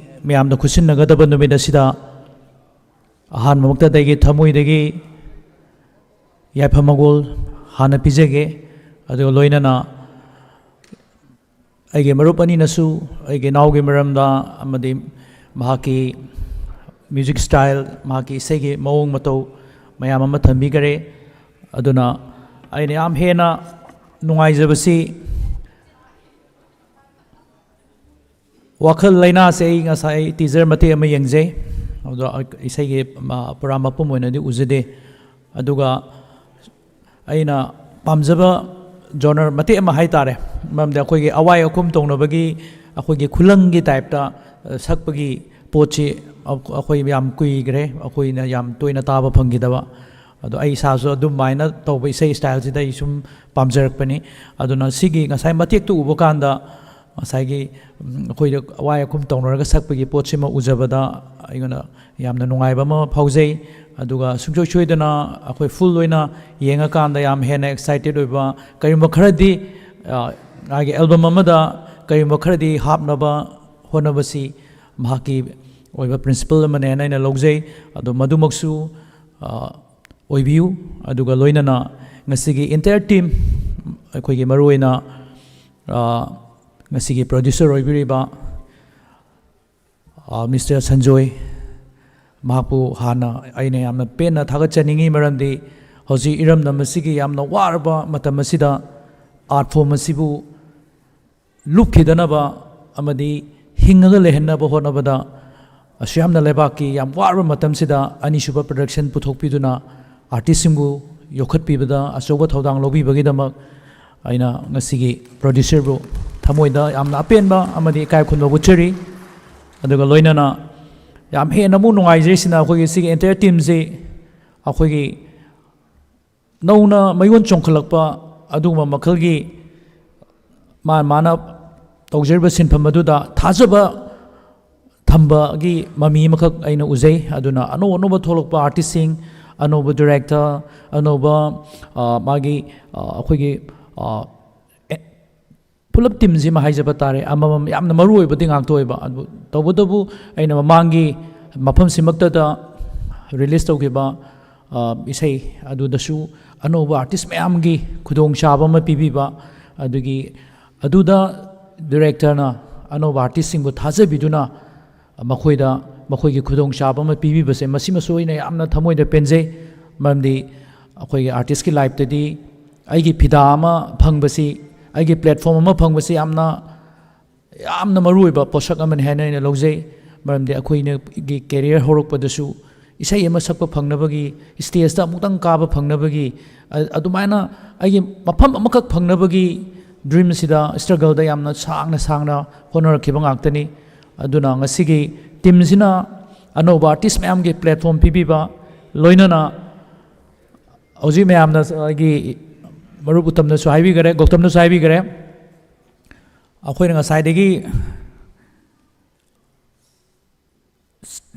ꯃꯌꯥꯝꯅ ꯈꯨꯠꯁꯤꯟꯅꯒꯗꯕ ꯅꯨꯃꯤꯠ ꯑꯁꯤꯗ ꯑꯍꯥꯟꯕꯃꯛꯇꯗ ꯑꯩꯒꯤ ꯊꯃꯣꯏꯗꯒꯤ ꯌꯥꯏꯐ ꯃꯒꯣꯜ ꯍꯥꯟꯅ ꯄꯤꯖꯒꯦ꯫ ꯑꯗꯨꯒ ꯂꯣꯏꯅꯅ ꯑꯩꯒꯤ ꯃꯔꯨꯞ ꯑꯅꯤꯅꯁꯨ ꯑꯩꯒꯤ ꯏꯅꯥꯎꯒꯤ ꯃꯔꯝꯗ ꯑꯃꯗꯤ ꯃꯍꯥꯛꯀꯤ ꯃ꯭ꯌꯨꯖꯤꯛ ꯁ꯭ꯇꯥꯏꯜ, ꯃꯍꯥꯛꯀꯤ ꯏꯁꯩꯒꯤ ꯃꯑꯣꯡ ꯃꯇꯧ ꯃꯌꯥꯝ ꯑꯃ ꯊꯝꯕꯤꯈꯔꯦ꯫ ꯑꯗꯨꯅ ꯑꯩꯅ ꯌꯥꯝ ꯍꯦꯟꯅ ꯅꯨꯡꯉꯥꯏꯖꯕꯁꯤ ꯋꯥꯈꯜ ꯂꯩꯅꯥꯁꯦ ꯑꯩ ꯉꯁꯥꯏ ꯇꯤꯖꯔ ꯃꯇꯦꯛ ꯑꯃ ꯌꯦꯡꯖꯩ, ꯑꯗꯨꯗ ꯏꯁꯩꯒꯤ ꯄꯨꯔꯥ ꯃꯄꯨꯝ ꯑꯣꯏꯅꯗꯤ ꯎꯖꯗꯦ꯫ ꯑꯗꯨꯒ ꯑꯩꯅ ꯄꯥꯝꯖꯕ ꯖꯣꯅꯔ ꯃꯇꯦꯛ ꯑꯃ ꯍꯥꯏꯇꯥꯔꯦ, ꯃꯔꯝꯗꯤ ꯑꯩꯈꯣꯏꯒꯤ ꯑꯋꯥꯏ ꯑꯈꯨꯝ ꯇꯧꯅꯕꯒꯤ ꯑꯩꯈꯣꯏꯒꯤ ꯈꯨꯂꯪꯒꯤ ꯇꯥꯏꯞꯇ ꯁꯛꯄꯒꯤ ꯄꯣꯠꯁꯤ ꯑꯩꯈꯣই ꯌꯥꯝ ꯀꯨꯏꯈ꯭ꯔꯦ ꯑꯩꯈꯣꯏꯅ ꯌꯥꯝ ꯇꯣꯏꯅ ꯇꯥꯕ ꯐꯪꯈꯤꯗꯕ꯫ ꯑꯗꯣ ꯑꯩ ꯏꯁꯥꯁꯨ ꯑꯗꯨꯃꯥꯏꯅ ꯇꯧꯕ ꯏꯁꯩ ꯁ꯭ꯇꯥꯏꯜꯁꯤꯗ ꯑꯩ ꯁꯨꯝ ꯄꯥꯝꯖꯔꯛꯄꯅꯤ꯫ ꯑꯗꯨꯅ ꯁꯤꯒꯤ ꯉꯁꯥꯏ ꯃꯇꯦꯛꯇꯨ ꯎꯕ ꯀꯥꯟꯗ ꯉꯁꯥꯏꯒꯤ ꯑꯩꯈꯣꯏꯗ ꯑꯋꯥꯏ ꯑꯈꯨꯝ ꯇꯧꯅꯔꯒ ꯁꯛꯄꯒꯤ ꯄꯣꯠꯁꯤꯃ ꯎꯖꯕꯗ ꯑꯩꯉꯣꯟꯗ ꯌꯥꯝꯅ ꯅꯨꯡꯉꯥꯏꯕ ꯑꯃ ꯐꯥꯎꯖꯩ꯫ ꯑꯗꯨꯒ ꯁꯨꯡꯁꯣꯏ ꯁꯣꯏꯗꯅ ꯑꯩꯈꯣꯏ ꯐꯨꯜ ꯑꯣꯏꯅ ꯌꯦꯡꯉꯀꯥꯟꯗ ꯌꯥꯝ ꯍꯦꯟꯅ ꯑꯦꯛꯁꯥꯏꯇꯦꯠ ꯑꯣꯏꯕ, ꯀꯔꯤꯒꯨꯝꯕ ꯈꯔꯗꯤ ꯃꯥꯒꯤ ꯑꯦꯜꯕꯝ ꯑꯃꯗ ꯀꯔꯤꯒꯨꯝꯕ ꯈꯔꯗꯤ ꯍꯥꯞꯅꯕ ꯍꯣꯠꯅꯕꯁꯤ ꯃꯍꯥꯛꯀꯤ ꯑꯣꯏꯕ ꯄ꯭ꯔꯤꯟꯁꯤꯄꯜ ꯑꯃꯅꯦꯅ ꯑꯩꯅ ꯂꯧꯖꯩ꯫ ꯑꯗꯣ ꯃꯗꯨꯃꯛꯁꯨ ꯑꯣꯏꯕꯤꯌꯨ꯫ ꯑꯗꯨꯒ ꯂꯣꯏꯅꯅ ꯉꯁꯤꯒꯤ ꯏꯟꯇꯥꯌꯔ ꯇꯤꯝ, ꯑꯩꯈꯣꯏꯒꯤ ꯃꯔꯨꯑꯣꯏꯅ ꯉꯁꯤꯒꯤ ꯄ꯭ꯔꯣꯗ꯭ꯌꯨꯁꯔ ꯑꯣꯏꯕꯤꯔꯤꯕ ꯃꯤꯁꯇꯔ ꯁꯟꯖꯣꯏ, ꯃꯍꯥꯛꯄꯨ ꯍꯥꯟꯅ ꯑꯩꯅ ꯌꯥꯝꯅ ꯄꯦꯟꯅ ꯊꯥꯒꯠꯆꯅꯤꯡꯉꯤ, ꯃꯔꯝꯗꯤ ꯍꯧꯖꯤꯛ ꯏꯔꯝꯗꯝ ꯑꯁꯤꯒꯤ ꯌꯥꯝꯅ ꯋꯥꯔꯕ ꯃꯇꯝ ꯑꯁꯤꯗ ꯑꯥꯔꯠ ꯐꯣꯝ ꯑꯁꯤꯕꯨ ꯂꯨꯞꯈꯤꯗꯅꯕ ꯑꯃꯗꯤ ꯍꯤꯡꯉꯒ ꯂꯩꯍꯟꯅꯕ ꯍꯣꯠꯅꯕꯗ ꯑꯁꯨꯌꯥꯝꯅ ꯂꯩꯕꯥꯛꯀꯤ ꯌꯥꯝ ꯋꯥꯔꯕ ꯃꯇꯝꯁꯤꯗ ꯑꯅꯤꯁꯨꯕ ꯄ꯭ꯔꯗꯛꯁꯟ ꯄꯨꯊꯣꯛꯄꯤꯗꯨꯅ ꯑꯥꯔꯇꯤꯁꯁꯤꯡꯕꯨ ꯌꯣꯛꯈꯠꯄꯤꯕꯗ ꯑꯆꯧꯕ ꯊꯧꯗꯥꯡ ꯂꯧꯕꯤꯕꯒꯤꯗꯃꯛ ꯑꯩꯅ ꯉꯁꯤꯒꯤ ꯄ꯭ꯔꯣꯗ꯭ꯌꯨꯁꯔꯕꯨ ꯊꯃꯣꯏꯗ ꯌꯥꯝꯅ ꯑꯄꯦꯟꯕ ꯑꯃꯗꯤ ꯏꯀꯥꯏ ꯈꯨꯝꯅꯕ ꯎꯠꯆꯔꯤ꯫ ꯑꯗꯨꯒ ꯂꯣꯏꯅꯅ ꯌꯥꯝ ꯍꯦꯟꯅ ꯑꯃꯨꯛ ꯅꯨꯡꯉꯥꯏꯖꯔꯤꯁꯤꯅ ꯑꯩꯈꯣꯏꯒꯤ ꯁꯤꯒꯤ ꯑꯦꯟꯇꯥꯌꯔ ꯇꯤꯝꯁꯤ ꯑꯩꯈꯣꯏꯒꯤ ꯅꯧꯅ ꯃꯌꯣꯟ ꯆꯣꯡꯈꯠꯂꯛꯄ ꯑꯗꯨꯒꯨꯝꯕ ꯃꯈꯜꯒꯤ ꯃꯥꯅ ꯇꯧꯖꯔꯤꯕ ꯁꯤꯟꯐꯝ ꯑꯗꯨꯗ ꯊꯥꯖꯕ ꯊꯝꯕꯒꯤ ꯃꯃꯤ ꯑꯃꯈꯛ ꯑꯩꯅ ꯎꯖꯩ꯫ ꯑꯗꯨꯅ ꯑꯅꯧ ꯑꯅꯧꯕ ꯊꯣꯛꯂꯛꯄ ꯑꯥꯔꯇꯤꯁꯁꯤꯡ, ꯑꯅꯧꯕ ꯗꯤꯔꯦꯛꯇꯔ, ꯑꯅꯧꯕ ꯃꯥꯒꯤ ꯑꯩꯈꯣꯏꯒꯤ ꯄꯨꯂꯞ ꯇꯤꯝꯁꯤꯃ ꯍꯥꯏꯖꯕ ꯇꯥꯔꯦ, ꯑꯃꯃꯝ ꯌꯥꯝꯅ ꯃꯔꯨ ꯑꯣꯏꯕꯗꯤ ꯉꯥꯛꯇ ꯑꯣꯏꯕ꯫ ꯑꯗꯨ ꯇꯧꯕꯇꯕꯨ ꯑꯩꯅ ꯃꯃꯥꯡꯒꯤ ꯃꯐꯝꯁꯤꯃꯛꯇꯗ ꯔꯤꯂꯤꯁ ꯇꯧꯈꯤꯕ ꯏꯁꯩ ꯑꯗꯨꯗꯁꯨ ꯑꯅꯧꯕ ꯑꯥꯔꯇꯤꯁ ꯃꯌꯥꯝꯒꯤ ꯈꯨꯗꯣꯡꯆꯥꯕ ꯑꯃ ꯄꯤꯕꯤꯕ, ꯑꯗꯨꯗ ꯗꯤꯔꯦꯛꯇꯔꯅ ꯑꯅꯧꯕ ꯑꯥꯔꯇꯤꯁꯁꯤꯡꯕꯨ ꯊꯥꯖꯕꯤꯗꯨꯅ ꯃꯈꯣꯏꯒꯤ ꯈꯨꯗꯣꯡꯆꯥꯕ ꯑꯃ ꯄꯤꯕꯤꯕꯁꯦ ꯃꯁꯤꯃꯁꯨ ꯑꯩꯅ ꯌꯥꯝꯅ ꯊꯃꯣꯏꯗ ꯄꯦꯟꯖꯩ꯫ ꯃꯔꯝꯗꯤ ꯑꯩꯈꯣꯏꯒꯤ ꯑꯥꯔꯇꯤꯁꯀꯤ ꯂꯥꯏꯐꯇꯗꯤ ꯑꯩꯒꯤ ꯐꯤꯗꯥ ꯑꯃ ꯐꯪꯕꯁꯤ, ꯑꯩꯒꯤ ꯄ꯭ꯂꯦꯠꯐꯣꯝ ꯑꯃ ꯐꯪꯕꯁꯤ ꯌꯥꯝꯅ ꯃꯔꯨ ꯑꯣꯏꯕ ꯄꯣꯠꯁꯛ ꯑꯃꯅꯤ ꯍꯥꯏꯅ ꯑꯩꯅ ꯂꯧꯖꯩ꯫ ꯃꯔꯝꯗꯤ ꯑꯩꯈꯣꯏꯒꯤ ꯀꯦꯔꯤꯌꯔ ꯍꯧꯔꯛꯄꯗꯁꯨ ꯏꯁꯩ ꯑꯃ ꯁꯛꯄ ꯐꯪꯅꯕꯒꯤ, ꯁ꯭ꯇꯦꯖꯇ ꯑꯃꯨꯛꯇꯪ ꯀꯥꯕ ꯐꯪꯅꯕꯒꯤ, ꯑꯗꯨꯃꯥꯏꯅ ꯑꯩꯒꯤ ꯃꯐꯝ ꯑꯃꯈꯛ ꯐꯪꯅꯕꯒꯤ ꯗ꯭ꯔꯤꯝꯁꯤꯗ ꯁ꯭ꯇ꯭ꯔꯒꯜꯗ ꯌꯥꯝꯅ ꯁꯥꯡꯅ ꯍꯣꯠꯅꯔꯛꯈꯤꯕ ꯉꯥꯛꯇꯅꯤ꯫ ꯑꯗꯨꯅ ꯉꯁꯤꯒꯤ ꯇꯤꯝꯁꯤꯅ ꯑꯅꯧꯕ ꯑꯥꯔꯇꯤꯁ ꯃꯌꯥꯝꯒꯤ ꯄ꯭ꯂꯦꯠꯐꯣꯝ ꯄꯤꯕꯤꯕ, ꯂꯣꯏꯅꯅ ꯍꯧꯖꯤꯛ ꯃꯌꯥꯝꯅ ꯑꯩꯒꯤ ꯃꯔꯨꯞ ꯎꯇꯝꯅꯁꯨ ꯍꯥꯏꯕꯤꯈꯔꯦ, ꯒꯧꯇꯝꯅꯁꯨ ꯍꯥꯏꯕꯤꯈꯔꯦ, ꯑꯩꯈꯣꯏꯅ ꯉꯁꯥꯏꯗꯒꯤ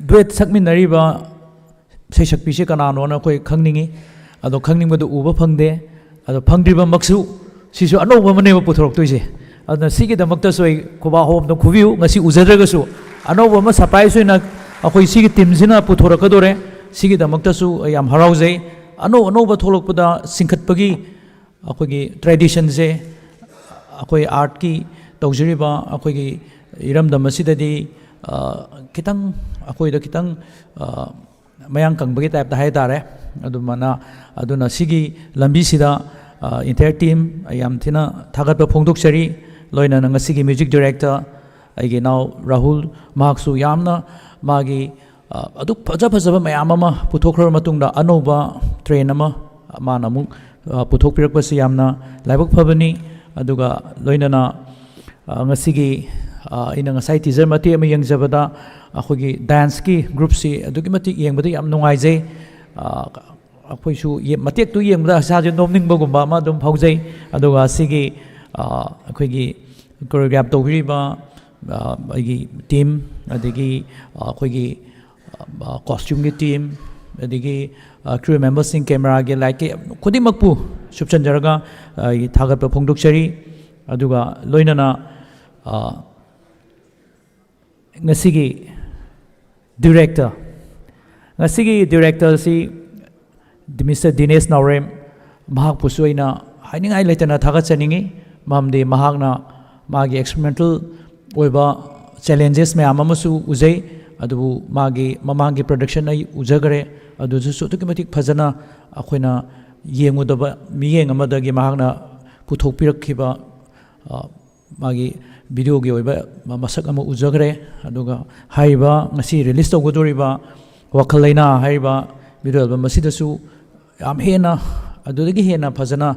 ꯗꯨꯋꯦꯠ ꯁꯛꯃꯤꯟꯅꯔꯤꯕ ꯁꯩꯁꯛꯄꯤꯁꯦ ꯀꯅꯥꯅꯣꯅ ꯑꯩꯈꯣꯏ ꯈꯪꯅꯤꯡꯉꯤ, ꯑꯗꯣ ꯈꯪꯅꯤꯡꯕꯗꯨ ꯎꯕ ꯐꯪꯗꯦ, ꯑꯗꯣ ꯐꯪꯗ꯭ꯔꯤꯕꯃꯛꯁꯨ ꯁꯤꯁꯨ ꯑꯅꯧꯕ ꯑꯃꯅꯦꯕ ꯄꯨꯊꯣꯔꯛꯇꯣꯏꯁꯦ, ꯑꯗꯨꯅ ꯁꯤꯒꯤꯗꯃꯛꯇꯁꯨ ꯑꯩ ꯈꯨꯕꯥꯛ ꯍꯣꯝꯗ ꯈꯨꯕꯤꯌꯨ, ꯉꯁꯤ ꯎꯖꯗ꯭ꯔꯒꯁꯨ ꯑꯅꯧꯕ ꯑꯃ ꯁꯔꯄ꯭ꯔꯥꯏꯖ ꯑꯣꯏꯅ ꯑꯩꯈꯣꯏ ꯁꯤꯒꯤ ꯇꯤꯝꯁꯤꯅ ꯄꯨꯊꯣꯔꯛꯀꯗꯣꯔꯦ, ꯁꯤꯒꯤꯗꯃꯛꯇꯁꯨ ꯑꯩ ꯌꯥꯝ ꯍꯔꯥꯎꯖꯩ, ꯑꯅꯧꯕ ꯊꯣꯛꯂꯛꯄꯗ ꯆꯤꯡꯈꯠꯄꯒꯤ ꯑꯩꯈꯣꯏꯒꯤ ꯇ꯭ꯔꯦꯗꯤꯁꯟꯁꯦ ꯑꯩꯈꯣꯏ ꯑꯥꯔꯠꯀꯤ ꯇꯧꯖꯔꯤꯕ ꯑꯩꯈꯣꯏꯒꯤ ꯏꯔꯝꯗꯝ ꯑꯁꯤꯗꯗꯤ ꯈꯤꯇꯪ ꯑꯩꯈꯣꯏꯗ ꯈꯤꯇꯪ ꯃꯌꯥꯡ ꯀꯪꯕꯒꯤ ꯇꯥꯏꯞꯇ ꯍꯥꯏꯇꯥꯔꯦ, ꯑꯗꯨꯅ ꯁꯤꯒꯤ ꯂꯝꯕꯤꯁꯤꯗ ꯏꯟꯇꯤꯌꯔ ꯇꯤꯝ ꯑꯩ ꯌꯥꯝ ꯊꯤꯅ ꯊꯥꯒꯠꯄ ꯐꯣꯡꯗꯣꯛꯆꯔꯤ, ꯂꯣꯏꯅꯅ ꯉꯁꯤꯒꯤ ꯃ꯭ꯌꯨꯖꯤꯛ ꯗꯤꯔꯦꯛꯇꯔ ꯑꯩꯒꯤ ꯏꯅꯥꯎ ꯔꯥꯍꯨꯜ, ꯃꯍꯥꯛꯁꯨ ꯌꯥꯝꯅ ꯃꯥꯒꯤ ꯑꯗꯨꯛ ꯐꯖꯕ ꯃꯌꯥꯝ ꯑꯃ ꯄꯨꯊꯣꯛꯈ꯭ꯔꯕ ꯃꯇꯨꯡꯗ ꯑꯅꯧꯕ ꯇ꯭ꯔꯦꯟ ꯑꯃ ꯃꯥꯅ ꯑꯃꯨꯛ ꯄꯨꯊꯣꯛꯄꯤꯔꯛꯄꯁꯤ ꯌꯥꯝꯅ ꯂꯥꯏꯕꯛ ꯐꯕꯅꯤ, ꯑꯗꯨꯒ ꯂꯣꯏꯅꯅ ꯉꯁꯤꯒꯤ ꯑꯩꯅ ꯉꯁꯥꯏ ꯇꯤꯖꯔ ꯃꯇꯦꯛ ꯑꯃ ꯌꯦꯡꯖꯕꯗ ꯑꯩꯈꯣꯏꯒꯤ ꯗꯥꯟꯁꯀꯤ ꯒ꯭ꯔꯨꯞꯁꯤ ꯑꯗꯨꯛꯀꯤ ꯃꯇꯤꯛ ꯌꯦꯡꯕꯗ ꯌꯥꯝ ꯅꯨꯡꯉꯥꯏꯖꯩ, ꯑꯩꯈꯣꯏꯁꯨ ꯃꯇꯦꯛꯇꯨ ꯌꯦꯡꯕꯗ ꯏꯁꯥꯁꯦ ꯅꯣꯝꯅꯤꯡꯕꯒꯨꯝꯕ ꯑꯃ ꯑꯗꯨꯝ ꯐꯥꯎꯖꯩ, ꯑꯗꯨꯒ ꯁꯤꯒꯤ ꯑꯩꯈꯣꯏꯒꯤ ꯀꯣꯔꯤꯌꯣꯒ꯭ꯔꯥꯐ ꯇꯧꯕꯤꯔꯤꯕ ꯑꯩꯒꯤ ꯇꯤꯝ, ꯑꯗꯒꯤ ꯑꯩꯈꯣꯏꯒꯤ ꯀꯣꯁꯇ꯭ꯌꯨꯝꯒꯤ ꯇꯤꯝ, ꯑꯗꯒꯤ ꯀ꯭ꯔꯨ ꯃꯦꯝꯕꯔꯁꯤꯡ, ꯀꯦꯃꯦꯔꯥꯒꯤ ꯂꯥꯏꯠꯀꯤ ꯈꯨꯗꯤꯡꯃꯛꯄꯨ ꯁꯨꯞꯆꯟꯖꯔꯒ ꯑꯩ ꯊꯥꯒꯠꯄ ꯐꯣꯡꯗꯣꯛꯆꯔꯤ, ꯑꯗꯨꯒ ꯂꯣꯏꯅꯅ ꯉꯁꯤꯒꯤ ꯗꯤꯔꯦꯛꯇꯔꯁꯤ ꯃꯤꯁꯇꯔ ꯗꯤꯅꯦꯁ ꯅꯥꯎꯔꯦꯝ, ꯃꯍꯥꯛꯄꯨꯁꯨ ꯑꯩꯅ ꯍꯥꯏꯅꯤꯡꯉꯥꯏ ꯂꯩꯇꯅ ꯊꯥꯒꯠꯆꯅꯤꯡꯉꯤ, ꯃꯔꯝꯗꯤ ꯃꯍꯥꯛꯅ ꯃꯥꯒꯤ ꯑꯦꯛꯁꯄꯦꯔꯤꯃꯦꯟꯇꯦꯜ ꯑꯣꯏꯕ ꯆꯦꯂꯦꯟꯖꯦꯁ ꯃꯌꯥꯝ ꯑꯃꯁꯨ ꯎꯖꯩ, ꯑꯗꯨꯕꯨ ꯃꯥꯒꯤ ꯃꯃꯥꯡꯒꯤ ꯄ꯭ꯔꯗꯛꯁꯟ ꯑꯩ ꯎꯖꯈꯔꯦ, ꯑꯗꯨꯗꯁꯨ ꯑꯗꯨꯛꯀꯤ ꯃꯇꯤꯛ ꯐꯖꯅ ꯑꯩꯈꯣꯏꯅ ꯌꯦꯡꯉꯨꯗꯕ ꯃꯤꯠꯌꯦꯡ ꯑꯃꯗꯒꯤ ꯃꯍꯥꯛꯅ ꯄꯨꯊꯣꯛꯄꯤꯔꯛꯈꯤꯕ ꯃꯥꯒꯤ ꯚꯤꯗꯤꯑꯣꯒꯤ ꯑꯣꯏꯕ ꯃꯁꯛ ꯑꯃ ꯎꯖꯈ꯭ꯔꯦ, ꯑꯗꯨꯒ ꯍꯥꯏꯔꯤꯕ ꯉꯁꯤ ꯔꯤꯂꯤꯁ ꯇꯧꯒꯗꯧꯔꯤꯕ ꯋꯥꯈꯜ ꯂꯩꯅꯥ ꯍꯥꯏꯔꯤꯕ ꯚꯤꯗꯤꯑꯣ ꯑꯦꯜꯕꯝ ꯑꯁꯤꯗꯁꯨ ꯌꯥꯝ ꯍꯦꯟꯅ ꯑꯗꯨꯗꯒꯤ ꯍꯦꯟꯅ ꯐꯖꯅ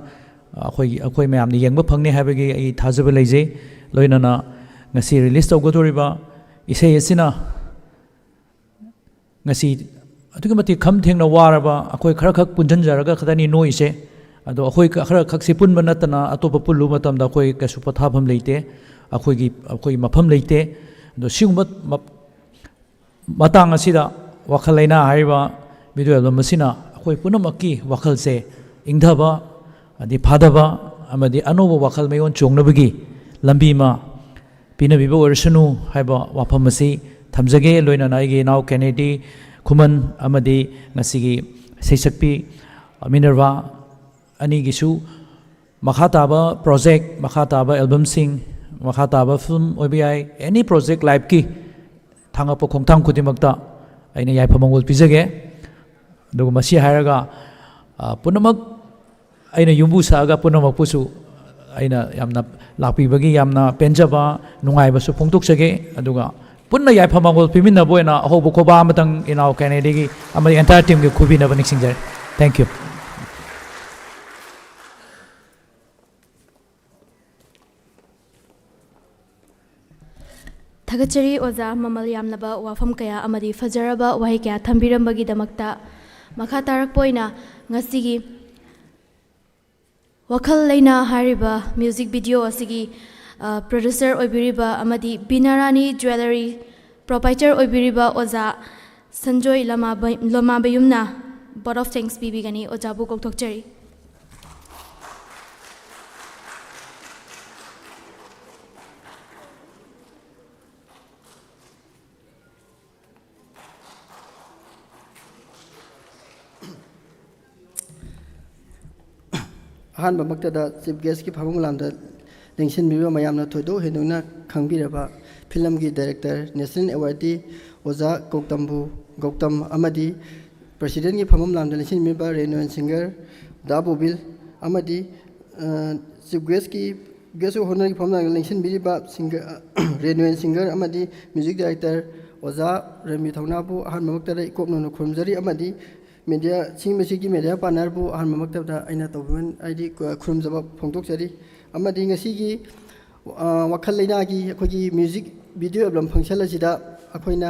ꯑꯩꯈꯣই ꯃꯌꯥꯝꯅ ꯌꯦꯡꯕ ꯐꯪꯅꯤ ꯍꯥꯏꯕꯒꯤ ꯑꯩ ꯊꯥꯖꯕ ꯂꯩꯖꯩ, ꯂꯣꯏꯅꯅ ꯉꯁꯤ ꯔꯤꯂꯤꯁ ꯇꯧꯒꯗꯧꯔꯤꯕ ꯏꯁꯩ ꯑꯁꯤꯅ ꯉꯁꯤ ꯑꯗꯨꯛꯀꯤ ꯃꯇꯤꯛ ꯈꯝ ꯊꯦꯡꯅ ꯋꯥꯔꯕ ꯑꯩꯈꯣꯏ ꯈꯔꯈꯛ ꯄꯨꯟꯁꯤꯟꯖꯔꯒ ꯈꯛꯇꯅꯤ ꯅꯣꯏꯁꯦ, ꯑꯗꯣ ꯑꯩꯈꯣꯏ ꯈꯔꯈꯛꯁꯤ ꯄꯨꯟꯕ ꯅꯠꯇꯅ ꯑꯇꯣꯞꯄ ꯄꯨꯜꯂꯨꯕ ꯃꯇꯝꯗ ꯑꯩꯈꯣꯏ ꯀꯩꯁꯨ ꯄꯣꯊꯥꯐꯝ ꯂꯩꯇꯦ, ꯑꯩꯈꯣꯏ ꯃꯐꯝ ꯂꯩꯇꯦ, ꯑꯗꯣ ꯁꯤꯒꯨꯝꯕ ꯃꯇꯥꯡ ꯑꯁꯤꯗ ꯋꯥꯈꯜ ꯂꯩꯅꯥ ꯍꯥꯏꯔꯤꯕ ꯚꯤꯗꯤꯑꯣ ꯑꯦꯜꯕꯝ ꯑꯁꯤꯅ ꯑꯩꯈꯣꯏ ꯄꯨꯝꯅꯃꯛꯀꯤ ꯋꯥꯈꯜꯁꯦ ꯏꯪꯊꯕ, ꯑꯗꯩ ꯐꯥꯊꯕ, ꯑꯃꯗꯤ ꯑꯅꯧꯕ ꯋꯥꯈꯜ ꯃꯌꯣꯟ ꯆꯣꯡꯅꯕꯒꯤ ꯂꯝꯕꯤ ꯑꯃ ꯄꯤꯅꯕꯤꯕ ꯑꯣꯏꯔꯁꯅꯨ ꯍꯥꯏꯕ ꯋꯥꯐꯝ ꯑꯁꯤ ꯊꯝꯖꯒꯦ, ꯂꯣꯏꯅꯅ ꯑꯩꯒꯤ ꯏꯅꯥꯎ ꯀꯦꯅꯦꯗꯤ ꯈꯨꯃꯟ ꯑꯃꯗꯤ ꯉꯁꯤꯒꯤ ꯁꯩꯁꯛꯄꯤ ꯃꯤꯅꯔꯚꯥ ꯑꯅꯤꯒꯤꯁꯨ ꯃꯈꯥ ꯇꯥꯕ ꯄ꯭ꯔꯣꯖꯦꯛ, ꯃꯈꯥ ꯇꯥꯕ ꯑꯦꯜꯕꯝꯁꯤꯡ, ꯃꯈꯥ ꯇꯥꯕ ꯐꯤल्म ꯑꯣꯏꯕ ꯌꯥꯏ, ꯑꯦꯅꯤ ꯄ꯭ꯔꯣꯖꯦꯛ ꯂꯥꯏꯐꯀꯤ ꯊꯥꯡꯉꯛꯄ ꯈꯣꯡꯊꯥꯡ ꯈꯨꯗꯤꯡꯃꯛꯇ ꯑꯩꯅ ꯌꯥꯏꯐ-ꯃꯪꯒꯣꯜ ꯄꯤꯖꯒꯦ, ꯑꯗꯨꯒ ꯃꯁꯤ ꯍꯥꯏꯔꯒ ꯄꯨꯝꯅꯃꯛ ꯑꯩꯅ ꯌꯨꯝꯕꯨ ꯁꯛꯑꯒ ꯄꯨꯝꯅꯃꯛꯄꯨꯁꯨ ꯑꯩꯅ ꯌꯥꯝꯅ ꯂꯥꯛꯄꯤꯕꯒꯤ ꯌꯥꯝꯅ ꯄꯦꯟꯖꯕ ꯅꯨꯡꯉꯥꯏꯕꯁꯨ ꯐꯣꯡꯗꯣꯛꯆꯒꯦ, ꯑꯗꯨꯒ ꯄꯨꯟꯅ ꯌꯥꯏꯐ-ꯃꯪꯒꯣꯜ ꯄꯤꯃꯤꯟꯅꯕ ꯑꯣꯏꯅ ꯑꯍꯧꯕ ꯈꯣꯕꯥ ꯑꯃꯇꯪ ꯏꯅꯥꯎ ꯀꯦꯅꯦꯗꯤꯒꯤ ꯑꯃꯗꯤ ꯑꯦꯟꯇꯥꯌꯔ ꯇꯤꯝꯒꯤ ꯈꯨꯕꯤꯅꯕ ꯅꯤꯡꯁꯤꯡꯖꯔꯤ꯫ Thank you. ꯊꯥꯒꯠꯆꯔꯤ ꯑꯣꯖꯥ, ꯃꯃꯜ ꯌꯥꯝꯂꯕ ꯋꯥꯐꯝ ꯀꯌꯥ ꯑꯃꯗꯤ ꯐꯖꯔꯕ ꯋꯥꯍꯩ ꯀꯌꯥ ꯊꯝꯕꯤꯔꯝꯕꯒꯤꯗꯃꯛꯇ꯫ ꯃꯈꯥ ꯇꯥꯔꯛꯄ ꯑꯣꯏꯅ ꯉꯁꯤꯒꯤ ꯋꯥꯈꯜ ꯂꯩꯅꯥ ꯍꯥꯏꯔꯤꯕ ꯃ꯭ꯌꯨꯖꯤꯛ ꯚꯤꯗꯤꯑꯣ ꯑꯁꯤꯒꯤ ꯄ꯭ꯔꯣꯗ꯭ꯌꯨꯁꯔ ꯑꯣꯏꯕꯤꯔꯤꯕ ꯑꯃꯗꯤ ꯕꯤꯅꯥꯔꯥꯅꯤ ꯖ꯭ꯋꯦꯂꯔꯤ ꯄ꯭ꯔꯣꯄꯥꯏꯇꯔ ꯑꯣꯏꯕꯤꯔꯤꯕ ꯑꯣꯖꯥ Sanjoy ꯂꯣꯃꯥꯕꯌꯨꯝꯅ vote of thanks ꯄꯤꯕꯤꯒꯅꯤ꯫ ꯑꯣꯖꯥꯕꯨ ꯀꯧꯊꯣꯛꯆꯔꯤ꯫ ꯑꯍꯥꯟꯕꯃꯛꯇꯗ chief ꯒꯦꯁꯀꯤ ꯐꯃꯨꯡ ꯂꯥꯝꯗ ꯂꯦꯡꯁꯤꯟꯕꯤꯕ ꯃꯌꯥꯝꯅ ꯊꯣꯏꯗꯣꯛ ꯍꯦꯟꯗꯣꯛꯅ ꯈꯪꯕꯤꯔꯕ ꯐꯤꯂꯝꯒꯤ ꯗꯥꯏꯔꯦꯛꯇꯔ, ꯅꯦꯁꯅꯦꯜ ꯑꯦꯋꯥꯔꯗꯤ ꯑꯣꯖꯥ ꯒꯧꯇꯝ ꯑꯃꯗꯤ ꯄ꯭ꯔꯁꯤꯗꯦꯟꯒꯤ ꯐꯃꯨꯡ ꯂꯥꯝꯗ ꯂꯦꯡꯁꯤꯟꯕꯤꯕ ꯔꯦꯅꯨꯋꯦꯟ ꯁꯤꯡꯒꯔ ꯗꯥ ꯕꯣꯕꯤꯜ, ꯑꯃꯗꯤ ꯆꯤꯐ ꯒꯦꯁꯀꯤ ꯒꯦꯁ ꯑꯣꯐ ꯑꯣꯅꯔꯒꯤ ꯐꯃꯨꯡ ꯂꯥꯝꯗ ꯂꯦꯡꯁꯤꯟꯕꯤꯔꯤꯕ ꯔꯦꯅꯨꯋꯦꯟ ꯁꯤꯡꯒꯔ ꯑꯃꯗꯤ ꯃ꯭ꯌꯨꯖꯤꯛ ꯗꯥꯏꯔꯦꯛꯇꯔ ꯑꯣꯖꯥ ꯔꯦꯃꯤ ꯊꯧꯅꯥꯕꯨ ꯑꯍꯥꯟꯕꯃꯛꯇꯗ ꯏꯀꯣꯛꯅꯅ ꯈꯨꯔꯨꯝꯖꯔꯤ, ꯑꯃꯗꯤ ꯃꯦꯗꯤꯌꯥ ꯁꯤꯒꯤ ꯃꯦꯗꯤꯌꯥ ꯄꯥꯔꯠꯅꯔꯕꯨ ꯑꯍꯥꯟꯕꯃꯛꯇꯗ ꯑꯩꯅ ꯍꯥꯏꯗꯤ ꯈꯨꯔꯨꯝꯖꯕ ꯐꯣꯡꯗꯣꯛꯆꯔꯤ꯫ ꯑꯃꯗꯤ ꯉꯁꯤꯒꯤ ꯋꯥꯈꯜ ꯂꯩꯅꯥꯒꯤ ꯑꯩꯈꯣꯏꯒꯤ ꯃ꯭ꯌꯨꯖꯤꯛ ꯚꯤꯗꯤꯑꯣ ꯑꯦꯜꯕꯝ ꯐꯪꯁꯟ ꯑꯁꯤꯗ ꯑꯩꯈꯣꯏꯅ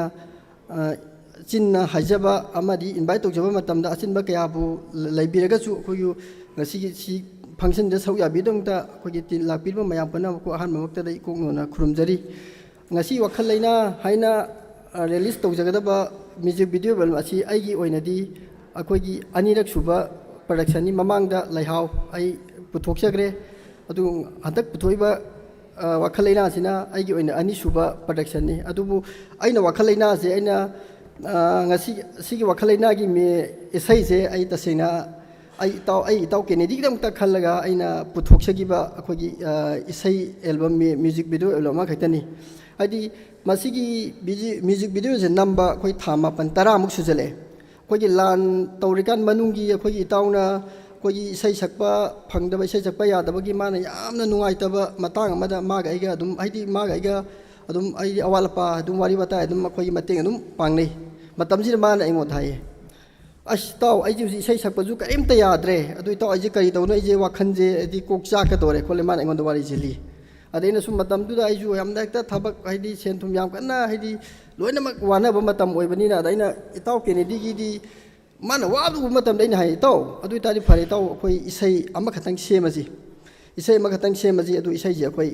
चिन्ना हाइजबा अमदी इनवाइट तौजबा मतमदा अचिनबा कयाबु लैबिरगसु अखोयु ngasi si function da sau yabidong ta अखोयि tin lakpirba mayam pana ko ahan mamakta dai koknona khurumjari ngasi wakhal leina haina release tौजगदबा music video bal asi aigi oinadi अखोयि anirak suba production ni mamangda laihau ai puthokchagre adu hadak puthoiba wakhal leina sina aigi oina ani suba production ni adubu aina wakhal leina se aina ngasi sigi wakhal leina gi me isai se ai tasena ai tau Kennedy dam ta khallaga aina puthokchagiba akhoi isai album me music video album ma khaitani adi masigi music video je number khoi thama pan tara muk sujale khoi lan taurikan manungi akhoi tauna khoi isai sakpa phangdaba isai sakpa yadaba gi mana yamna nungai taba matang amada maga aiga adum aidi maga aiga adum ai awalpa adum wari bata adum akhoi mateng adum pangnei matamji mana aingo thai अस ताऊ आई इसे सकपजु करीमता याद्रे अदु ताऊ आई करी तौनो आई वाखनजे अदि Coke चाक तोरे खोले मान एंगोंद वारी जिली अदेना सुम मतम दुदा आई यामना एकता थबक हाइदि सेंथुम याम कन्ना हाइदि लोइनमक वानब मतम ओइबनिना अदैना इताऊ केनेडी गिदि मान वाबु मतम दैना हाइ ताऊ अदु तारि फरे ताऊ अखोइ इसै अमा खतंग सेमजी इसै अमा खतंग सेमजी अदु इसै जे अखोइ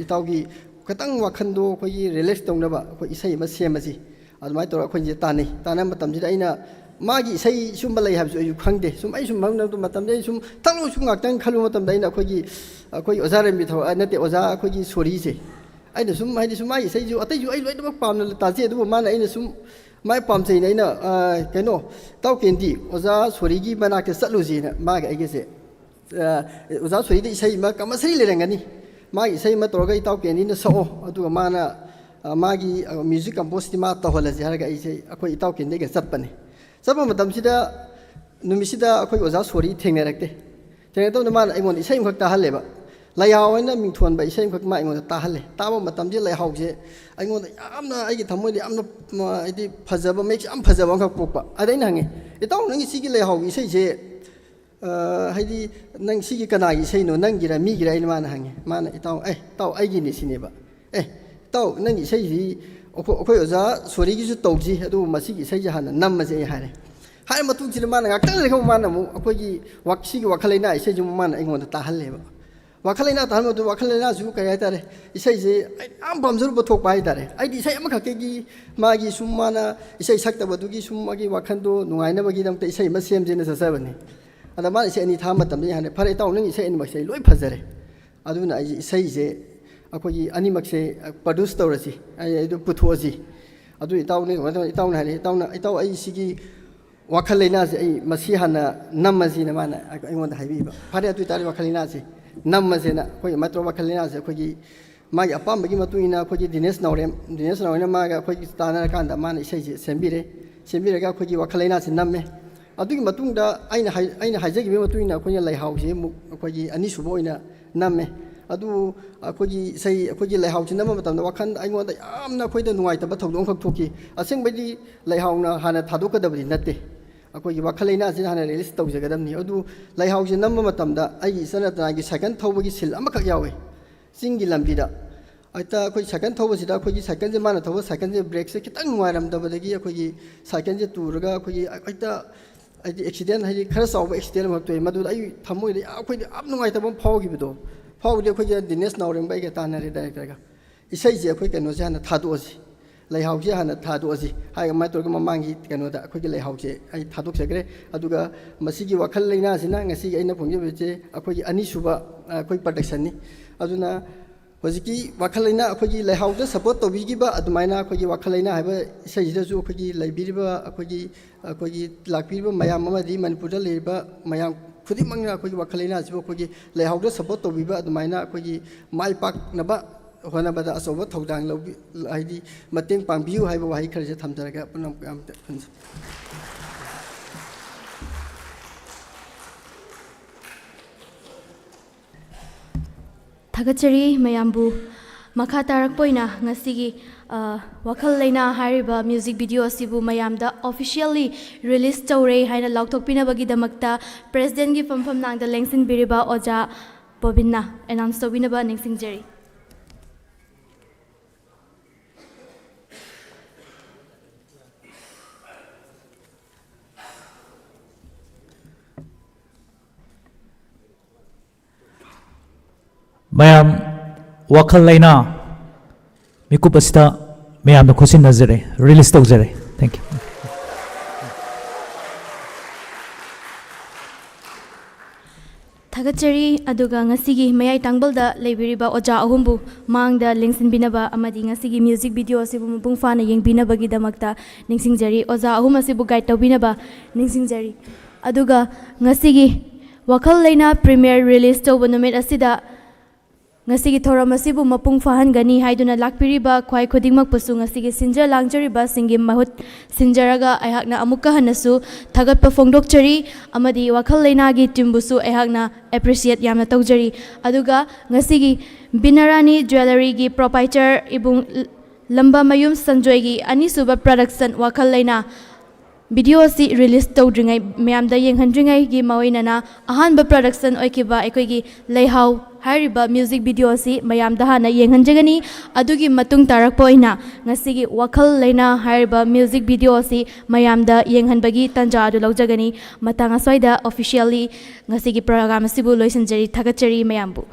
इताऊगी खतंग वाखनदो अखोइ रिलैक्स तौनबा अखोइ इसै अमा सेमजी अदुमाइ तोरा अखोइ जे तानै ताना मतम जिदा अइना मागी सही सुम लई हाबसु अयु खंगदे सुम आई सुम मंगना तो मतम दे सुम तंगलो सुम गाक्तंग खलु मतम दैना अखोगी अखोई ओजा रेमि थौ नते ओजा अखोगी सोरी से आइना सुम हाइदि सुम मागी सही जु अतै जु आई लोइदबक पामना ताजे दु माना आइना सुम माइ पामचै नैना केनो ताउ केन्दी ओजा सोरीगी बनाके चलु जिना मागे आइगेसे ओजा सोरी दे सही मा कमसरी लेरंगनी मागी सही मा तोरगा ताउ केन्दी न सओ अदु माना मागी म्यूजिक कंपोज ति मा तहोलजे हरगा आइसे अखोई ताउ केन्दी के चपने सब मतमसिदा नुमिसिदा अखोई ओजा सोरी थेंगनरक्ते थेंगतो मान आइगोन इसैम खक ताहलेबा लायावना मिंथोनबा इसैम खक मा आइगोन ताहले ताबा मतमजे लायहाउजे आइगोन यामना आइगे थमोइदि यामना आइदि फजबा मेक्स याम फजबा खक पोकपा अदैना हंगे इताउ नंगी सिगी लायहाउ इसैजे हाइदि नंग सिगी कनागी इसैनो नंगिरा मिगिरा इन मान हंगे मान इताउ ताउ आइगी नि सिनेबा ताउ नंगी इसैजी अखोई ओजा सोरीगिसु तौजी अदु मसिगी सैजा हाना नम्मजे हारे हाय मतुंग सिना माना गाक्तन लेखौ माना मु अखोगी वाक्सिगी वाखलैना इसैजु माना आइगोन ताहलेबा वाखलैना ताहमु दु वाखलैना जु काय तारे इसैजे आम बमजरु बथोक बाय तारे आइदि इसै अमा खकेगी मागी सुम माना इसै सक्तबदुगी सुम मागी वाखनदो नुगाइना बगी दमते इसै मा सेमजेना ससबनी अदा मा इसै अनि था मतम हाने फरे ताउ नंग इसै अनि मसै लोइ फजरे अदुना आइ इसैजे अखोगी अनिमक्से प्रोड्यूस तौरसी आई पुथोजी अदु इताउने इताउन हाले इताउ आई सिगी वाखल लेना से आई मसी हाना नम्मजी न माना आइगोन हाइबीबा फारे अदु तारि वाखल लेना से नम्मजे ना अखोई मात्रो वाखल लेना से अखोगी मागी अपामबगी मतुइना अखोगी दिनेश नौरेना मागा अखोगी ताना कांदा माना इसैजे सेंबिरेगा अखोगी वाखल लेना से नम्मे अदुगी मतुंगदा आइना हाइजगी मतुइना अखोई लाइहाउजे अखोगी अनिसुबो ओइना नम्मे अदु अखोगी सही अखोगी लाइहाउची नम मतम वाखन आइगोंदा यामना अखोइदा नुगाइतबा थौदों खक थोकी असेंबदी लाइहाउना हाना थादोकदबदि नते अखोगी वाखलैना से हाना रिलीज तौजगदमनी अदु लाइहाउची नम मतमदा आइगी सनतनागी साइकल थौबगी सिल अमखक यावे चिंगी लंबिदा अता अखोई साइकल थौबसिदा अखोगी साइकल जे माना थौबा साइकल जे ब्रेक से खितंग नुगाइरमदबदगी अखोगी साइकल जे तुरगा अखोगी अता आइदि एक्सीडेंट हाइदि खरा साउबा एक्सीडेंट मक्तोय मदु आइ थमोइदि अखोइदि आम नुगाइतबा फावगिबदो फाउदि अखोई दिनेश नौरें बाइगे तानरे डाइरेक्टरगा इसैजे अखोई कनोसे हाना थादोसी लाइहाउजे हाना थादोसी हाय माइतोरगा ममांगी कनोदा अखोई लाइहाउजे आई थादोकसगरे अदुगा मसिगी वाखल लेना सिना ngasi aina phongjebeche अखोई अनिसुबा अखोई प्रोडक्शन नि अदुना होजिकी वाखल लेना अखोई लाइहाउजे सपोर्ट तोबिगिबा अदुमाइना अखोई वाखल लेना हाबा इसैजिदसु अखोई लाइबिरिबा अखोई लाक्पिबा मयाम अमदि मणिपुरदा लेबा मयाम खुदिमंगना अखोई वाखलैना सिबो अखोई लाइहाउदा सपोर्ट तोबिबा अदुमाइना अखोई माइ पाकनबा होनबदा असोबा थौदांग लौबि हाइदि मतेंग पांबियु हाइबा वाहि खरजे थमजरगा पुनम कामते थागचरी मयामबु मखा तारकपोइना ngasiगी wakhal leina hariba music video asibu mayamda officially release tawre haina laukthokpina bagi damakta president gi famfam nangda lengsin biriba oja bobinna announce tobina ba ningsing jeri mayam wakhal laina mikup asita mayam na khusin nazare release tawjare. Thank you. Thagachari aduga ngasigi mayai tangbal da leibiriba oja ahumbu mangda lingsin binaba amadi ngasigi music video asibu mupung fana yeng binaba gi damakta ningsingjari oja ahum asibu guide tawbinaba ningsingjari aduga ngasigi wakhal leina premiere release tawba numit asida ngasigi thoram asibu mapung fahan gani haiduna lakpiriba khwai khodingmak pasu ngasigi sinja langjariba singi mahut sinjaraga ayhakna amukka hanasu thagatpa fongdokchari amadi wakhal leina gi timbusu ayhakna appreciate yamna tawjari aduga ngasigi binarani jewelry gi proprietor ibung lamba mayum sanjoy gi anisuba production wakhal leina video si release tawdringai mayamda yenghandringai gi mawainana ahanba production oikiba ekoigi leihau hariba music video si mayamda hana yenghanjagani adugi matung tarakpa oina ngasigi wakhal leina hariba music video si mayamda yenghanbagi tanja adu laujagani matang aswaida officially ngasigi program sibu loisanjari thagachari mayambu.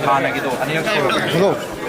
하나기도 아니었고.